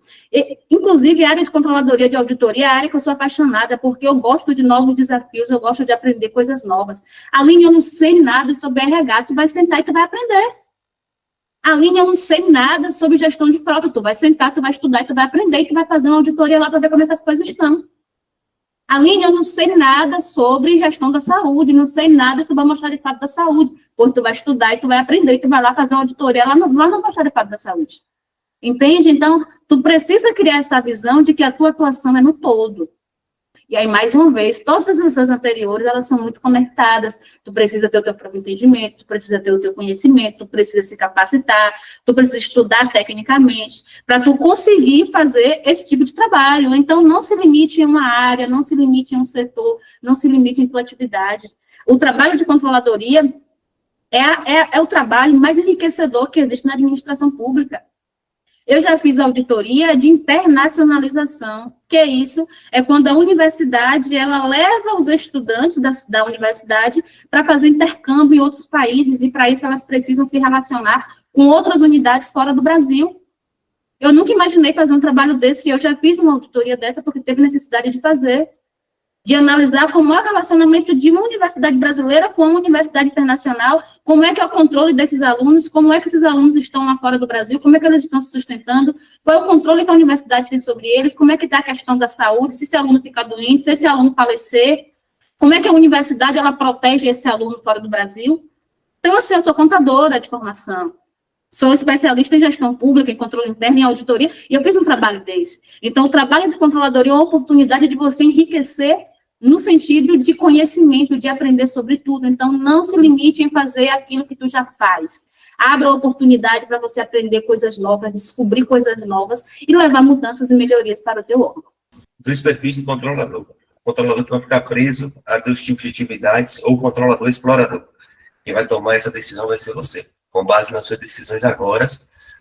Inclusive, a área de controladoria de auditoria é a área que eu sou apaixonada, porque eu gosto de novos desafios, eu gosto de aprender coisas novas. Aline, eu não sei nada sobre RH, tu vai sentar e tu vai aprender. Aline, eu não sei nada sobre gestão de frota. Tu vai sentar, tu vai estudar, tu vai aprender, e tu vai fazer uma auditoria lá para ver como é que as coisas estão. Aline, eu não sei nada sobre gestão da saúde, não sei nada sobre o almoxarifado da saúde. Pois tu vai estudar e tu vai aprender, e tu vai lá fazer uma auditoria lá no almoxarifado da saúde. Entende? Então, tu precisa criar essa visão de que a tua atuação é no todo. E aí, mais uma vez, todas as lições anteriores, elas são muito conectadas. Tu precisa ter o teu próprio entendimento, tu precisa ter o teu conhecimento, tu precisa se capacitar, tu precisa estudar tecnicamente, para tu conseguir fazer esse tipo de trabalho. Então, não se limite em uma área, não se limite em um setor, não se limite em tua atividade. O trabalho de controladoria é o trabalho mais enriquecedor que existe na administração pública. Eu já fiz auditoria de internacionalização, que é isso, é quando a universidade, ela leva os estudantes da universidade para fazer intercâmbio em outros países, e para isso elas precisam se relacionar com outras unidades fora do Brasil. Eu nunca imaginei fazer um trabalho desse, e eu já fiz uma auditoria dessa porque teve necessidade de fazer, de analisar como é o relacionamento de uma universidade brasileira com uma universidade internacional, como é que é o controle desses alunos, como é que esses alunos estão lá fora do Brasil, como é que eles estão se sustentando, qual é o controle que a universidade tem sobre eles, como é que está a questão da saúde, se esse aluno ficar doente, se esse aluno falecer, como é que a universidade ela protege esse aluno fora do Brasil. Então, assim, eu sou contadora de formação, sou especialista em gestão pública, em controle interno, em auditoria, e eu fiz um trabalho desse. Então, o trabalho de controladoria é uma oportunidade de você enriquecer no sentido de conhecimento, de aprender sobre tudo. Então, não se limite em fazer aquilo que tu já faz. Abra a oportunidade para você aprender coisas novas, descobrir coisas novas e levar mudanças e melhorias para o teu órgão. Dois perfis de controlador. O controlador que vai ficar preso a 2 tipos de atividades ou controlador explorador. Quem vai tomar essa decisão vai ser você, com base nas suas decisões agora,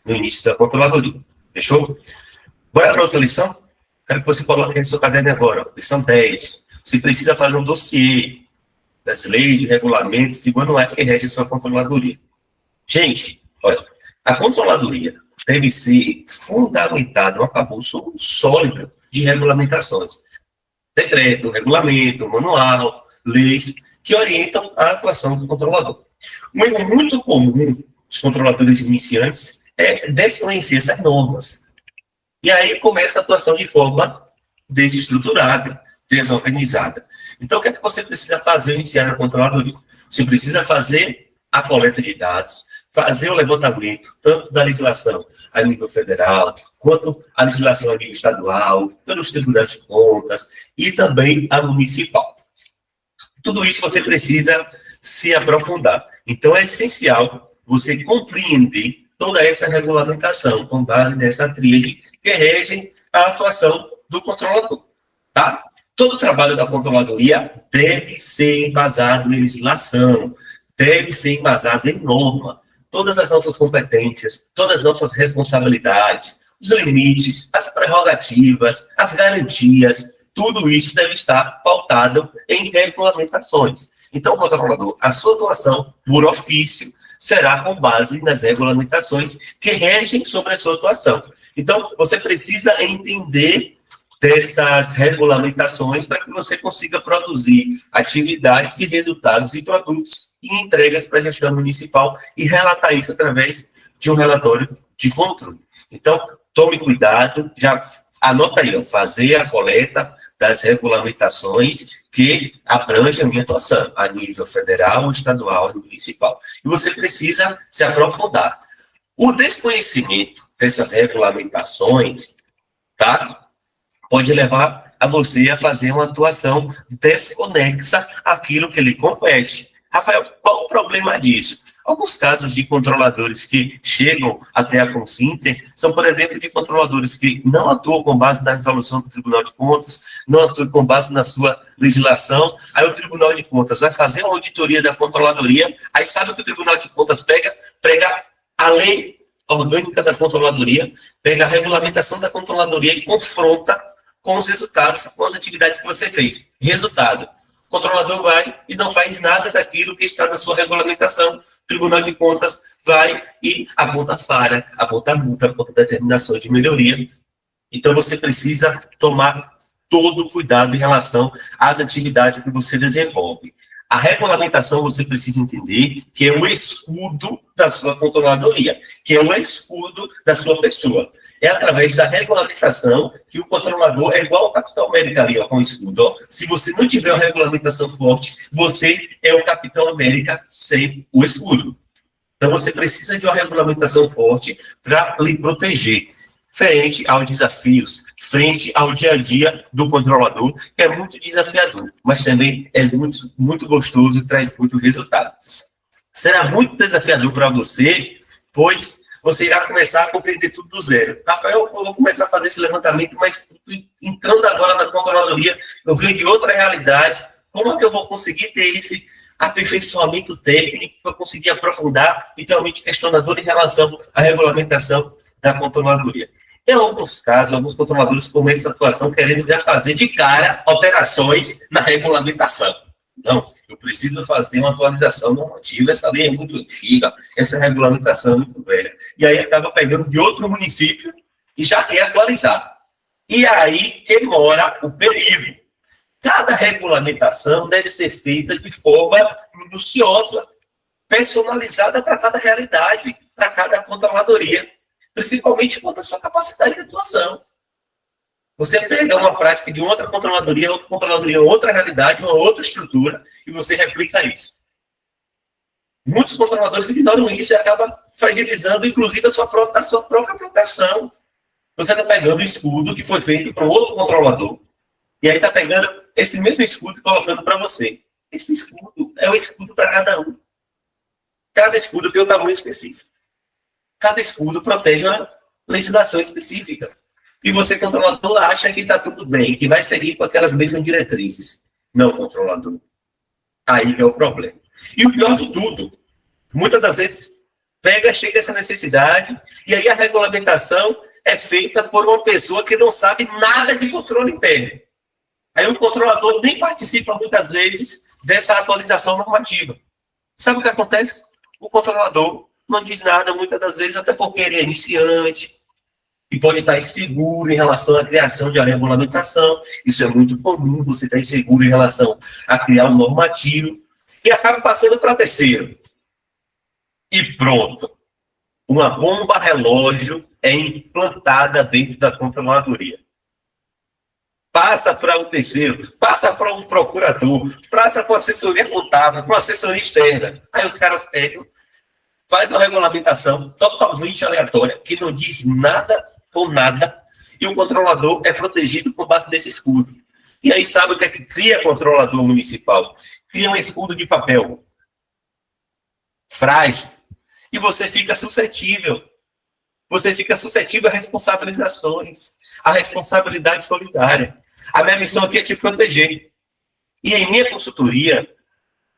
no início da controladoria. Fechou? Bora para outra lição? Quero que você coloque aí no seu caderno agora. Lição 10. Você precisa fazer um dossiê das leis, regulamentos e manuais que regem a sua controladoria. Gente, olha, a controladoria deve ser fundamentada em um arcabouço sólido de regulamentações. Decreto, regulamento, manual, leis que orientam a atuação do controlador. Um erro muito comum dos controladores iniciantes é desconhecer essas normas. E aí começa a atuação de forma desestruturada, desorganizada. Então, o que é que você precisa fazer ao iniciar a controladoria? Você precisa fazer a coleta de dados, fazer o levantamento, tanto da legislação a nível federal, quanto a legislação a nível estadual, pelos tribunais de contas e também a municipal. Tudo isso você precisa se aprofundar. Então, é essencial você compreender toda essa regulamentação com base nessa tríade que regem a atuação do controlador. Tá? Todo o trabalho da controladoria deve ser embasado em legislação, deve ser embasado em norma. Todas as nossas competências, todas as nossas responsabilidades, os limites, as prerrogativas, as garantias, tudo isso deve estar pautado em regulamentações. Então, controlador, a sua atuação por ofício será com base nas regulamentações que regem sobre a sua atuação. Então, você precisa entender dessas regulamentações para que você consiga produzir atividades e resultados e produtos e entregas para a gestão municipal e relatar isso através de um relatório de controle. Então, tome cuidado, já anota aí, fazer a coleta das regulamentações que abrangem a minha atuação a nível federal, estadual e municipal. E você precisa se aprofundar. O desconhecimento dessas regulamentações, tá, pode levar a você a fazer uma atuação desconexa àquilo que lhe compete. Rafael, qual o problema disso? Alguns casos de controladores que chegam até a Consinter são, por exemplo, de controladores que não atuam com base na resolução do Tribunal de Contas, não atuam com base na sua legislação. Aí o Tribunal de Contas vai fazer uma auditoria da controladoria, aí sabe que o Tribunal de Contas pega a lei orgânica da controladoria, pega a regulamentação da controladoria e confronta com os resultados, com as atividades que você fez. Resultado: o controlador vai e não faz nada daquilo que está na sua regulamentação. O Tribunal de Contas vai e aponta falha, aponta multa, aponta determinação de melhoria. Então, você precisa tomar todo o cuidado em relação às atividades que você desenvolve. A regulamentação, você precisa entender que é o escudo da sua controladoria, que é o escudo da sua pessoa. É através da regulamentação que o controlador é igual ao Capitão América ali, ó, com o escudo. Ó. Se você não tiver uma regulamentação forte, você é o Capitão América sem o escudo. Então, você precisa de uma regulamentação forte para lhe proteger frente aos desafios, frente ao dia a dia do controlador, que é muito desafiador, mas também é muito, muito gostoso e traz muito resultado. Será muito desafiador para você, pois você irá começar a compreender tudo do zero. Rafael, eu vou começar a fazer esse levantamento, mas entrando agora na controladoria, eu venho de outra realidade. Como é que eu vou conseguir ter esse aperfeiçoamento técnico para conseguir aprofundar e realmente questionador em relação à regulamentação da controladoria? Em alguns casos, alguns controladores começam a atuação querendo já fazer de cara alterações na regulamentação. Não, eu preciso fazer uma atualização normativa, essa lei é muito antiga, essa regulamentação é muito velha. E aí acaba pegando de outro município e já quer atualizar. E aí que mora o perigo. Cada regulamentação deve ser feita de forma minuciosa, personalizada para cada realidade, para cada controladoria, principalmente quanto à sua capacidade de atuação. Você pega uma prática de outra controladoria, outra realidade, uma outra estrutura, e você replica isso. Muitos controladores ignoram isso e acabam fragilizando, inclusive, a sua própria proteção. Você está pegando o escudo que foi feito para outro controlador, e aí está pegando esse mesmo escudo e colocando para você. Esse escudo é um escudo para cada um. Cada escudo tem um tamanho específico. Cada escudo protege uma legislação específica. E você, controlador, acha que está tudo bem, que vai seguir com aquelas mesmas diretrizes. Não, controlador. Aí que é o problema. E o pior de tudo, muitas das vezes chega essa necessidade, e aí a regulamentação é feita por uma pessoa que não sabe nada de controle interno. Aí o controlador nem participa muitas vezes dessa atualização normativa. Sabe o que acontece? O controlador não diz nada muitas das vezes, até porque ele é iniciante e pode estar inseguro em relação à criação de uma regulamentação. Isso é muito comum, você estar inseguro em relação a criar um normativo, e acaba passando para terceiro. E pronto. Uma bomba relógio é implantada dentro da controladoria. Passa para o terceiro, passa para um procurador, passa para uma assessoria contábil, para uma assessoria externa. Aí os caras pegam, faz uma regulamentação totalmente aleatória, que não diz nada com nada, e o controlador é protegido com base nesse escudo. E aí sabe o que é que cria controlador municipal? Cria um escudo de papel. Frágil. E você fica suscetível. Você fica suscetível a responsabilizações, a responsabilidade solidária. A minha missão aqui é te proteger. E em minha consultoria,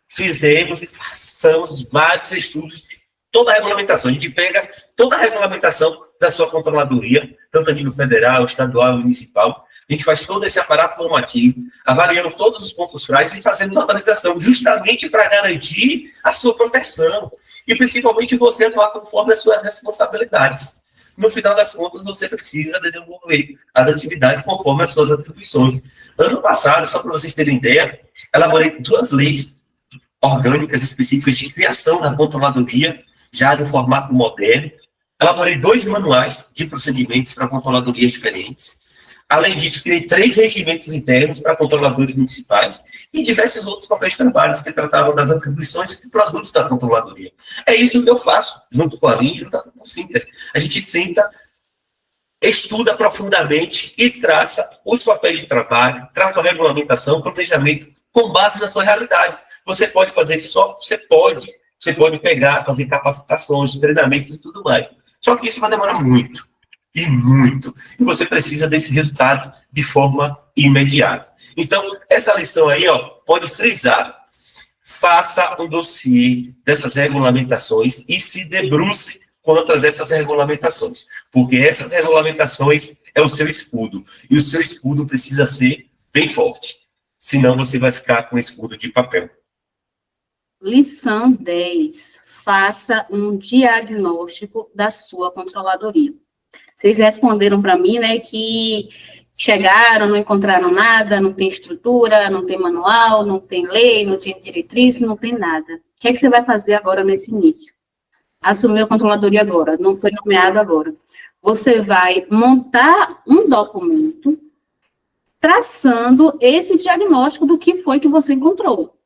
fizemos e façamos vários estudos de toda a regulamentação. A gente pega toda a regulamentação da sua controladoria, tanto a nível federal, estadual e municipal. A gente faz todo esse aparato normativo, avaliando todos os pontos frágeis e fazendo uma atualização, justamente para garantir a sua proteção. E principalmente você atuar conforme as suas responsabilidades. No final das contas, você precisa desenvolver as atividades conforme as suas atribuições. Ano passado, só para vocês terem ideia, elaborei 2 leis orgânicas específicas de criação da controladoria, já no formato moderno. Elaborei 2 manuais de procedimentos para controladorias diferentes. Além disso, criei 3 regimentos internos para controladores municipais e diversos outros papéis de trabalho que tratavam das atribuições e produtos da controladoria. É isso que eu faço, junto com a LIN, junto com o Sinter. A gente senta, estuda profundamente e traça os papéis de trabalho, trata a regulamentação, planejamento com base na sua realidade. Você pode fazer isso só? Você pode. Você pode pegar, fazer capacitações, treinamentos e tudo mais. Só que isso vai demorar muito. E muito. E você precisa desse resultado de forma imediata. Então, essa lição aí, pode frisar. Faça um dossiê dessas regulamentações e se debruce contra essas regulamentações. Porque essas regulamentações é o seu escudo. E o seu escudo precisa ser bem forte. Senão você vai ficar com um escudo de papel. Lição 10. Faça um diagnóstico da sua controladoria. Vocês responderam para mim, né, que chegaram, não encontraram nada, não tem estrutura, não tem manual, não tem lei, não tem diretriz, não tem nada. O que é que você vai fazer agora nesse início? Assumiu a controladoria agora, não foi nomeado agora. Você vai montar um documento traçando esse diagnóstico do que foi que você encontrou.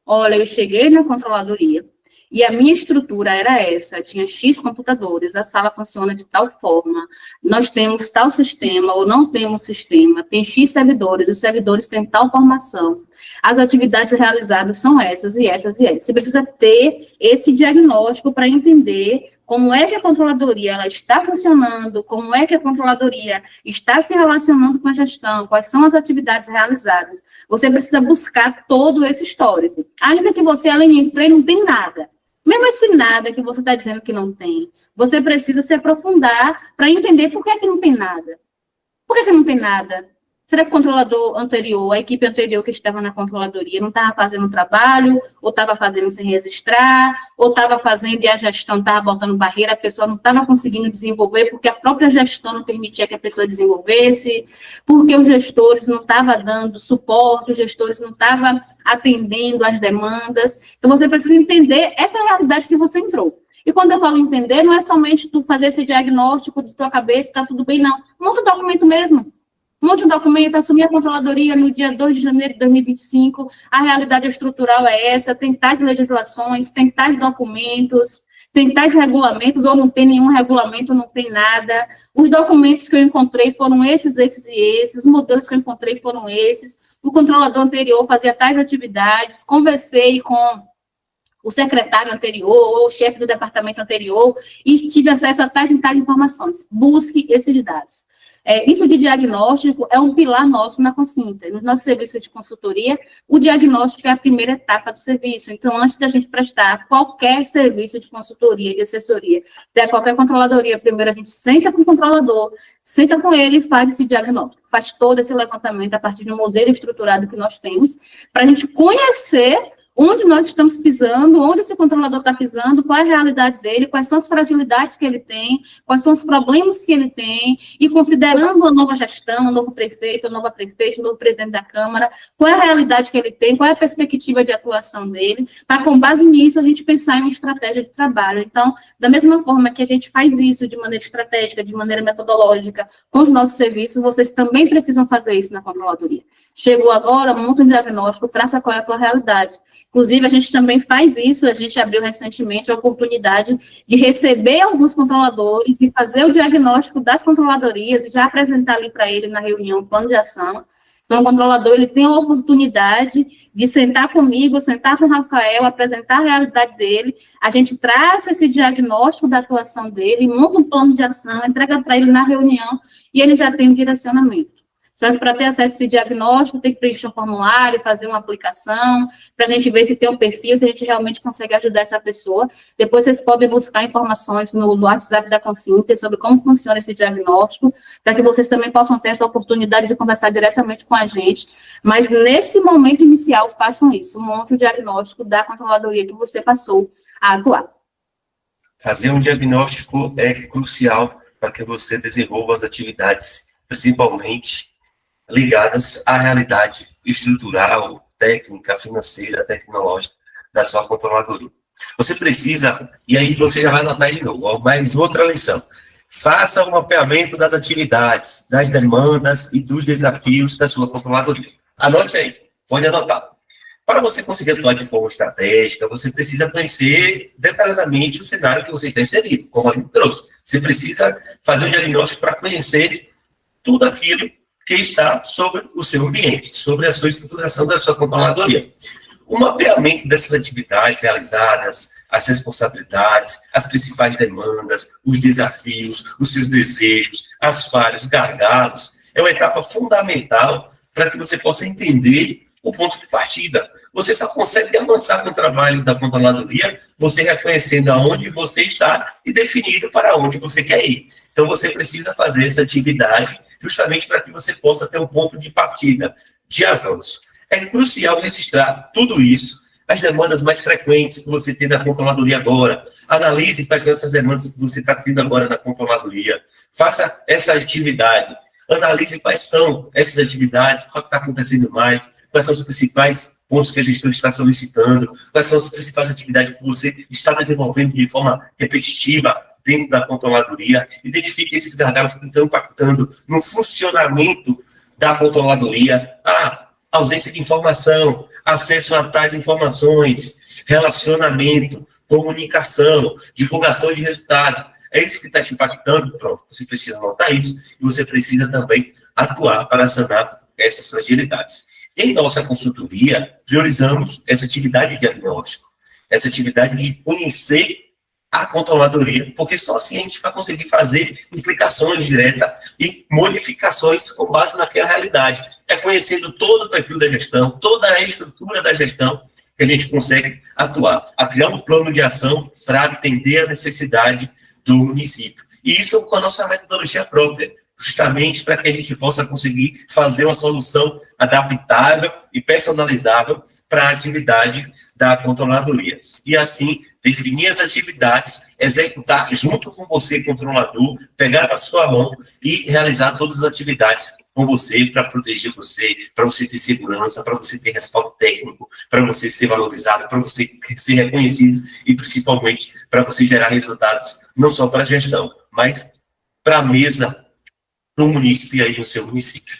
Olha, eu cheguei na controladoria, e a minha estrutura era essa, tinha X computadores, a sala funciona de tal forma, nós temos tal sistema ou não temos sistema, tem X servidores, os servidores têm tal formação, as atividades realizadas são essas e essas e essas. Você precisa ter esse diagnóstico para entender como é que a controladoria ela está funcionando, como é que a controladoria está se relacionando com a gestão, quais são as atividades realizadas. Você precisa buscar todo esse histórico. Ainda que você, além de não tem nada. Mesmo esse nada que você está dizendo que não tem, você precisa se aprofundar para entender por que não tem nada. Por que não tem nada? Será que o controlador anterior, a equipe anterior que estava na controladoria não estava fazendo o trabalho, ou estava fazendo sem registrar, ou estava fazendo e a gestão estava botando barreira, a pessoa não estava conseguindo desenvolver porque a própria gestão não permitia que a pessoa desenvolvesse, porque os gestores não estavam dando suporte, os gestores não estavam atendendo às demandas. Então, você precisa entender essa realidade que você entrou. E quando eu falo entender, não é somente tu fazer esse diagnóstico de tua cabeça, está tudo bem, não. Monta um documento mesmo. Monte um documento, assumir a controladoria no dia 2 de janeiro de 2025, a realidade estrutural é essa, tem tais legislações, tem tais documentos, tem tais regulamentos, ou não tem nenhum regulamento, não tem nada. Os documentos que eu encontrei foram esses e esses, os modelos que eu encontrei foram esses, o controlador anterior fazia tais atividades, conversei com o secretário anterior, ou o chefe do departamento anterior, e tive acesso a tais e tais informações. Busque esses dados. Isso de diagnóstico é um pilar nosso na Consinter. Nos nossos serviços de consultoria, o diagnóstico é a primeira etapa do serviço. Então, antes da gente prestar qualquer serviço de consultoria, de assessoria, de qualquer controladoria, primeiro a gente senta com o controlador, senta com ele e faz esse diagnóstico, faz todo esse levantamento a partir de um modelo estruturado que nós temos, para a gente conhecer onde nós estamos pisando, onde esse controlador está pisando, qual é a realidade dele, quais são as fragilidades que ele tem, quais são os problemas que ele tem, e considerando a nova gestão, o novo prefeito, a nova prefeita, o novo presidente da Câmara, qual é a realidade que ele tem, qual é a perspectiva de atuação dele, para, com base nisso, a gente pensar em uma estratégia de trabalho. Então, da mesma forma que a gente faz isso de maneira estratégica, de maneira metodológica, com os nossos serviços, vocês também precisam fazer isso na controladoria. Chegou agora, monta um diagnóstico, traça qual é a tua realidade. Inclusive, a gente também faz isso, a gente abriu recentemente a oportunidade de receber alguns controladores e fazer o diagnóstico das controladorias e já apresentar ali para ele na reunião o plano de ação. Então, o controlador, ele tem a oportunidade de sentar comigo, sentar com o Rafael, apresentar a realidade dele, a gente traça esse diagnóstico da atuação dele, monta um plano de ação, entrega para ele na reunião e ele já tem um direcionamento. Só que para ter acesso a esse diagnóstico, tem que preencher um formulário, fazer uma aplicação, para a gente ver se tem um perfil, se a gente realmente consegue ajudar essa pessoa. Depois vocês podem buscar informações no WhatsApp da Consinter sobre como funciona esse diagnóstico, para que vocês também possam ter essa oportunidade de conversar diretamente com a gente. Mas nesse momento inicial, façam isso, monte o diagnóstico da controladoria que você passou a atuar. Fazer um diagnóstico é crucial para que você desenvolva as atividades, principalmente ligadas à realidade estrutural, técnica, financeira, tecnológica da sua controladoria. Você precisa, e aí você já vai anotar de novo, mais outra lição. Faça um mapeamento das atividades, das demandas e dos desafios da sua controladoria. Anote aí, pode anotar. Para você conseguir atuar de forma estratégica, você precisa conhecer detalhadamente o cenário que você está inserido, como a gente trouxe. Você precisa fazer um diagnóstico para conhecer tudo aquilo que está sobre o seu ambiente, sobre a sua estruturação da sua controladoria. O mapeamento dessas atividades realizadas, as responsabilidades, as principais demandas, os desafios, os seus desejos, as falhas, gargalos, é uma etapa fundamental para que você possa entender o ponto de partida. Você só consegue avançar com o trabalho da controladoria, você reconhecendo aonde você está e definindo para onde você quer ir. Então, você precisa fazer essa atividade justamente para que você possa ter um ponto de partida, de avanço. É crucial registrar tudo isso, as demandas mais frequentes que você tem na controladoria agora. Analise quais são essas demandas que você está tendo agora na controladoria. Faça essa atividade. Analise quais são essas atividades, o que está acontecendo mais, quais são os principais pontos que a gestora está solicitando, quais são as principais atividades que você está desenvolvendo de forma repetitiva dentro da controladoria. Identifique esses gargalos que estão impactando no funcionamento da controladoria. Ausência de informação, acesso a tais informações, relacionamento, comunicação, divulgação de resultado. É isso que está te impactando? Pronto, você precisa anotar isso e você precisa também atuar para sanar essas fragilidades. Em nossa consultoria, priorizamos essa atividade de diagnóstico, essa atividade de conhecer a controladoria, porque só assim a gente vai conseguir fazer implicações diretas e modificações com base naquela realidade. É conhecendo todo o perfil da gestão, toda a estrutura da gestão, que a gente consegue atuar, a criar um plano de ação para atender a necessidade do município. E isso com a nossa metodologia própria, justamente para que a gente possa conseguir fazer uma solução adaptável e personalizável para a atividade da controladoria. E assim, definir as atividades, executar junto com você, controlador, pegar na sua mão e realizar todas as atividades com você para proteger você, para você ter segurança, para você ter respaldo técnico, para você ser valorizado, para você ser reconhecido e principalmente para você gerar resultados não só para a gestão, mas para a mesa no município e aí no seu município.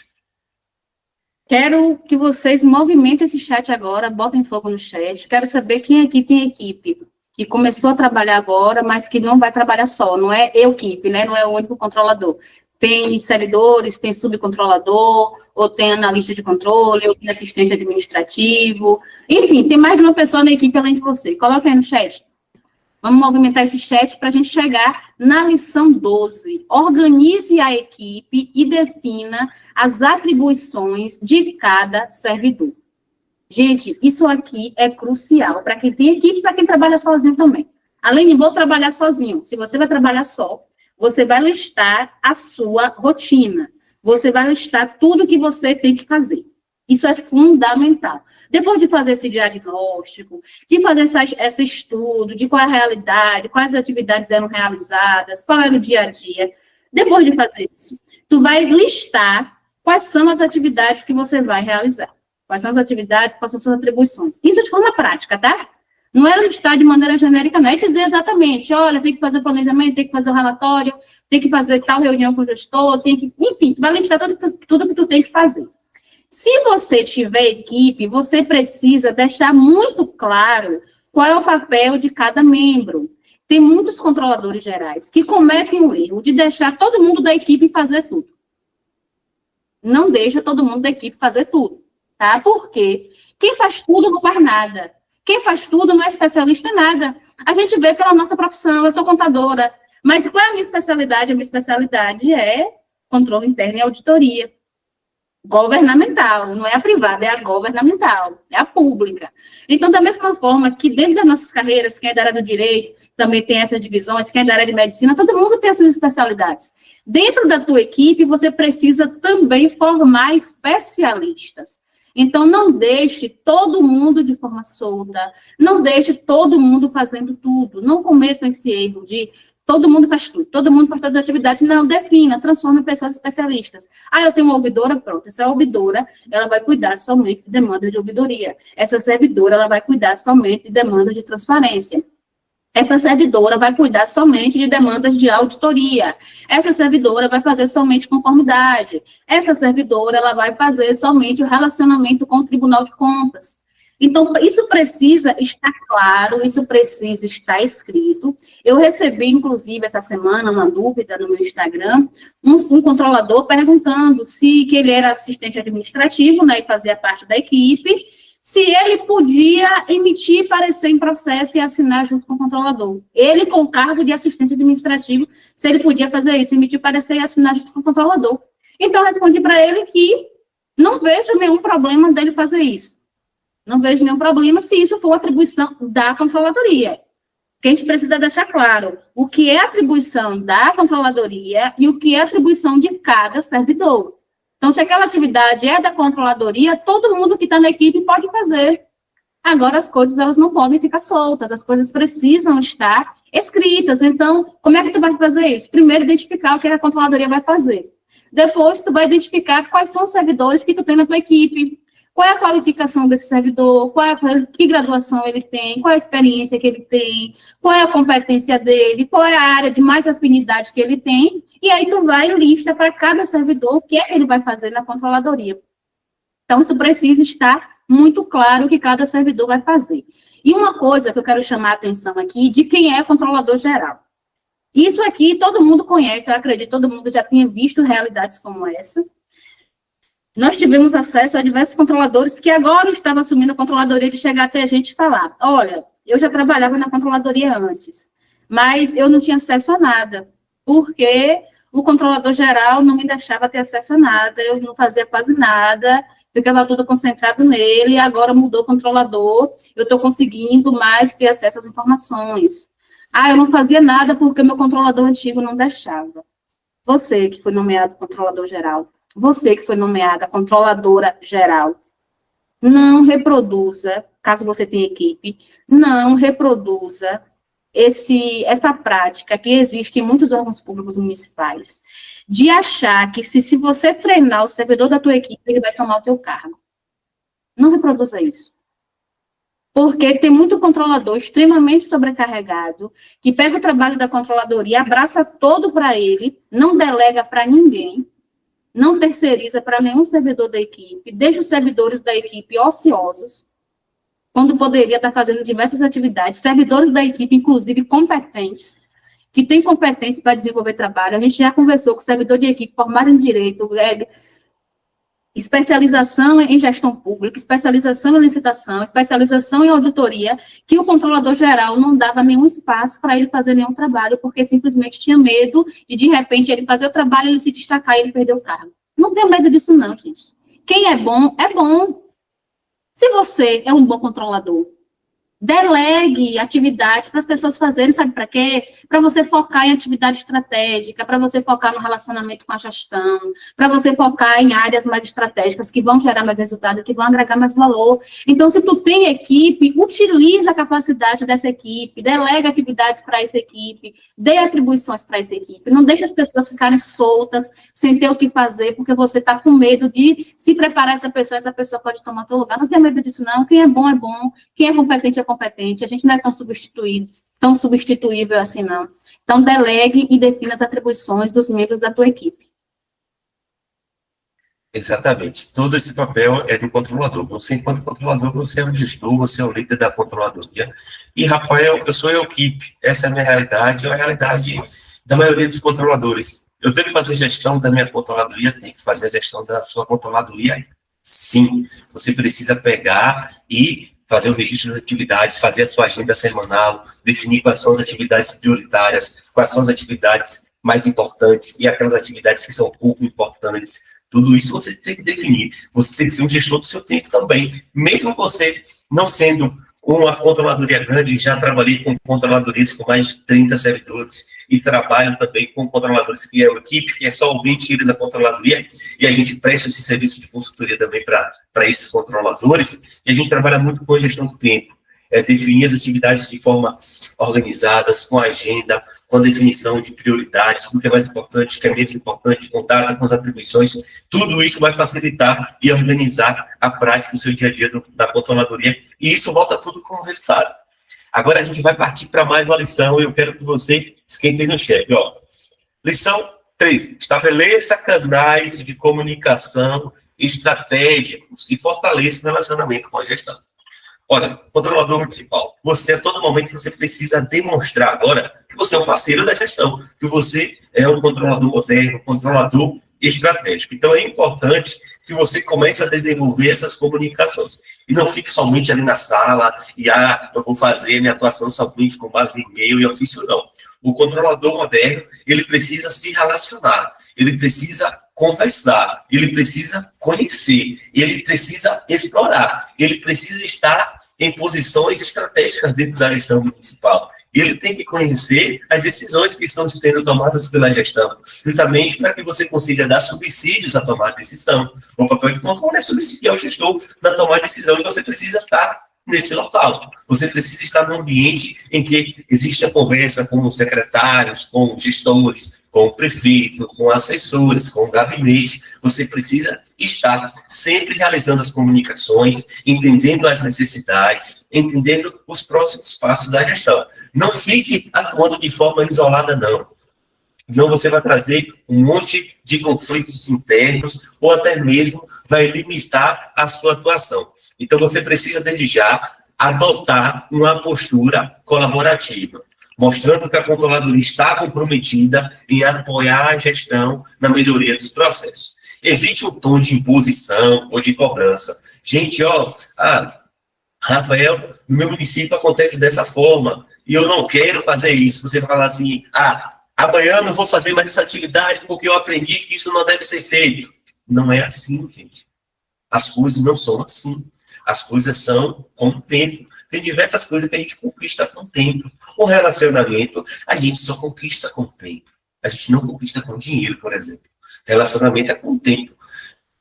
Quero que vocês movimentem esse chat agora, botem fogo no chat. Quero saber quem aqui tem equipe que começou a trabalhar agora, mas que não vai trabalhar só, não é equipe, né? Não é o único controlador. Tem servidores, tem subcontrolador, ou tem analista de controle, ou tem assistente administrativo. Enfim, tem mais de uma pessoa na equipe além de você. Coloca aí no chat. Vamos movimentar esse chat para a gente chegar na lição 12. Organize a equipe e defina as atribuições de cada servidor. Gente, isso aqui é crucial para quem tem equipe e para quem trabalha sozinho também. Além de vou trabalhar sozinho, se você vai trabalhar só, você vai listar a sua rotina. Você vai listar tudo que você tem que fazer. Isso é fundamental. Depois de fazer esse diagnóstico, de fazer esse estudo, de qual é a realidade, quais atividades eram realizadas, qual era o dia a dia, depois de fazer isso, tu vai listar quais são as atividades que você vai realizar. Quais são as atividades, quais são as suas atribuições. Isso de forma prática, tá? Não era listar de maneira genérica, não é dizer exatamente, olha, tem que fazer planejamento, tem que fazer o relatório, tem que fazer tal reunião com o gestor, tem que, enfim, tu vai listar tudo que tu tem que fazer. Se você tiver equipe, você precisa deixar muito claro qual é o papel de cada membro. Tem muitos controladores gerais que cometem o erro de deixar todo mundo da equipe fazer tudo. Não deixa todo mundo da equipe fazer tudo, tá? Porque quem faz tudo não faz nada. Quem faz tudo não é especialista em nada. A gente vê pela nossa profissão, eu sou contadora, mas qual é a minha especialidade? A minha especialidade é controle interno e auditoria. Governamental, não é a privada, é a governamental, é a pública. Então, da mesma forma que dentro das nossas carreiras, quem é da área do direito, também tem essas divisões, quem é da área de medicina, todo mundo tem as suas especialidades. Dentro da tua equipe, você precisa também formar especialistas. Então, não deixe todo mundo de forma solta, não deixe todo mundo fazendo tudo, não cometam esse erro de todo mundo faz tudo, todo mundo faz todas as atividades. Não, defina, transforma em pessoas especialistas. Ah, eu tenho uma ouvidora, pronto. Essa ouvidora, ela vai cuidar somente de demandas de ouvidoria. Essa servidora, ela vai cuidar somente de demandas de transparência. Essa servidora vai cuidar somente de demandas de auditoria. Essa servidora vai fazer somente conformidade. Essa servidora, ela vai fazer somente o relacionamento com o Tribunal de Contas. Então, isso precisa estar claro, isso precisa estar escrito. Eu recebi, inclusive, essa semana, uma dúvida no meu Instagram, um controlador perguntando que ele era assistente administrativo, né, e fazia parte da equipe, se ele podia emitir parecer em processo e assinar junto com o controlador. Ele, com o cargo de assistente administrativo, se ele podia fazer isso, emitir parecer e assinar junto com o controlador. Então, eu respondi para ele que não vejo nenhum problema dele fazer isso. Não vejo nenhum problema se isso for atribuição da controladoria. Porque a gente precisa deixar claro o que é atribuição da controladoria e o que é atribuição de cada servidor. Então, se aquela atividade é da controladoria, todo mundo que está na equipe pode fazer. Agora, as coisas elas não podem ficar soltas, as coisas precisam estar escritas. Então, como é que tu vai fazer isso? Primeiro, identificar o que a controladoria vai fazer. Depois, tu vai identificar quais são os servidores que tu tem na tua equipe. Qual é a qualificação desse servidor, que graduação ele tem, qual é a experiência que ele tem, qual é a competência dele, qual é a área de mais afinidade que ele tem, e aí tu vai e lista para cada servidor o que é que ele vai fazer na controladoria. Então, isso precisa estar muito claro o que cada servidor vai fazer. E uma coisa que eu quero chamar a atenção aqui, de quem é controlador geral. Isso aqui todo mundo conhece, eu acredito, todo mundo já tinha visto realidades como essa. Nós tivemos acesso a diversos controladores que agora estavam assumindo a controladoria de chegar até a gente e falar, olha, eu já trabalhava na controladoria antes, mas eu não tinha acesso a nada, porque o controlador geral não me deixava ter acesso a nada, eu não fazia quase nada, ficava tudo concentrado nele, agora mudou o controlador, eu estou conseguindo mais ter acesso às informações. Ah, eu não fazia nada porque meu controlador antigo não deixava. Você que foi nomeado controlador geral, você que foi nomeada controladora geral, não reproduza, caso você tenha equipe, não reproduza essa prática que existe em muitos órgãos públicos municipais, de achar que se você treinar o servidor da tua equipe, ele vai tomar o teu cargo. Não reproduza isso. Porque tem muito controlador extremamente sobrecarregado, que pega o trabalho da controladoria, abraça todo para ele, não delega para ninguém, não terceiriza para nenhum servidor da equipe, deixa os servidores da equipe ociosos, quando poderia estar fazendo diversas atividades, servidores da equipe, inclusive, competentes, que têm competência para desenvolver trabalho. A gente já conversou com servidor de equipe formado em direito, especialização em gestão pública, especialização em licitação, especialização em auditoria, que o controlador geral não dava nenhum espaço para ele fazer nenhum trabalho, porque simplesmente tinha medo de repente, ele fazer o trabalho, ele se destacar e ele perder o cargo. Não tenho medo disso não, gente. Quem é bom, é bom. Se você é um bom controlador, delegue atividades para as pessoas fazerem, sabe para quê? Para você focar em atividade estratégica, para você focar no relacionamento com a gestão, para você focar em áreas mais estratégicas que vão gerar mais resultado, que vão agregar mais valor. Então, se tu tem equipe, utiliza a capacidade dessa equipe, delega atividades para essa equipe, dê atribuições para essa equipe. Não deixe as pessoas ficarem soltas, sem ter o que fazer, porque você está com medo de se preparar essa pessoa pode tomar teu lugar. Não tenha medo disso, não. Quem é bom, quem é competente, competente, a gente não é tão substituível assim, não. Então, delegue e defina as atribuições dos membros da tua equipe. Exatamente. Todo esse papel é do controlador. Você, enquanto controlador, você é o gestor, você é o líder da controladoria. E, Rafael, eu sou a equipe. Essa é a minha realidade, é a realidade da maioria dos controladores. Eu tenho que fazer gestão da minha controladoria, tenho que fazer a gestão da sua controladoria. Sim, você precisa pegar e fazer o registro de atividades, fazer a sua agenda semanal, definir quais são as atividades prioritárias, quais são as atividades mais importantes e aquelas atividades que são pouco importantes. Tudo isso você tem que definir. Você tem que ser um gestor do seu tempo também. Mesmo você não sendo uma controladoria grande, já trabalhei com controladorias com mais de 30 servidores e trabalho também com controladores que é uma equipe, que é só alguém tira da controladoria e a gente presta esse serviço de consultoria também para esses controladores e a gente trabalha muito com a gestão do tempo, definir as atividades de forma organizadas, com agenda, com a definição de prioridades, o que é mais importante, o que é menos importante, contar com as atribuições, tudo isso vai facilitar e organizar a prática do seu dia a dia da controladoria, e isso volta tudo como resultado. Agora a gente vai partir para mais uma lição, e eu quero que você esquentem no chefe. Lição 3, estabeleça canais de comunicação estratégicos e fortaleça o relacionamento com a gestão. Olha, controlador municipal, você a todo momento você precisa demonstrar agora que você é um parceiro da gestão, que você é um controlador moderno, um controlador estratégico. Então é importante que você comece a desenvolver essas comunicações. E não fique somente ali na sala e eu vou fazer minha atuação somente com base em e-mail e ofício, não. O controlador moderno, ele precisa se relacionar, ele precisa conversar, ele precisa conhecer, ele precisa explorar, ele precisa estar em posições estratégicas dentro da gestão municipal. Ele tem que conhecer as decisões que estão sendo tomadas pela gestão, justamente para que você consiga dar subsídios a tomar decisão. O papel de controle é subsidiar o gestor na tomar decisão e você precisa estar nesse local. Você precisa estar num ambiente em que existe a conversa com os secretários, com os gestores, com o prefeito, com assessores, com o gabinete. Você precisa estar sempre realizando as comunicações, entendendo as necessidades, entendendo os próximos passos da gestão. Não fique atuando de forma isolada, não. Não, você vai trazer um monte de conflitos internos ou até mesmo vai limitar a sua atuação. Então, você precisa, desde já, adotar uma postura colaborativa, mostrando que a controladoria está comprometida em apoiar a gestão na melhoria dos processos. Evite um tom de imposição ou de cobrança. Gente, Rafael, no meu município acontece dessa forma e eu não quero fazer isso. Você fala assim, amanhã eu não vou fazer mais essa atividade porque eu aprendi que isso não deve ser feito. Não é assim, gente. As coisas não são assim. As coisas são com o tempo. Tem diversas coisas que a gente conquista com o tempo. O relacionamento, a gente só conquista com o tempo. A gente não conquista com dinheiro, por exemplo. Relacionamento é com o tempo.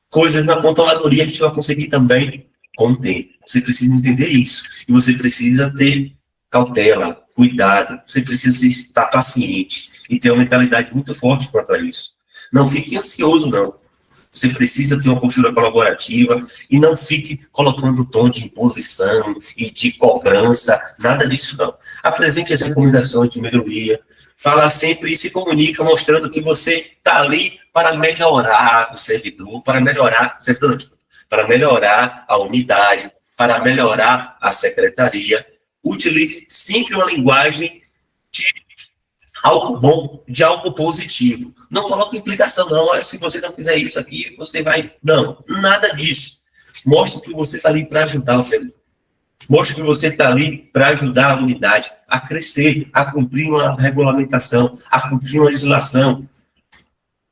Coisas na controladoria a gente vai conseguir também com o tempo. Você precisa entender isso. E você precisa ter cautela, cuidado. Você precisa estar paciente e ter uma mentalidade muito forte quanto a isso. Não fique ansioso, não. Você precisa ter uma postura colaborativa e não fique colocando tom de imposição e de cobrança, nada disso não. Apresente as recomendações de melhoria, fala sempre e se comunica mostrando que você está ali para melhorar o servidor, para melhorar a unidade, para melhorar a secretaria. Utilize sempre uma linguagem de algo bom, de algo positivo. Não coloque implicação, não. Olha, se você não fizer isso aqui, você vai... Não, nada disso. Mostre que você está ali para ajudar o servidor. Mostre que você está ali para ajudar a unidade a crescer, a cumprir uma regulamentação, a cumprir uma legislação.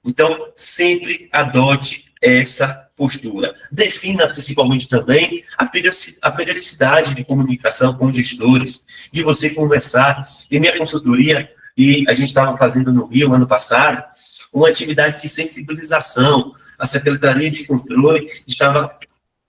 Então, sempre adote essa postura. Defina, principalmente também, a periodicidade de comunicação com os gestores, de você conversar. Em minha consultoria, e a gente estava fazendo no Rio, ano passado, uma atividade de sensibilização. A Secretaria de Controle estava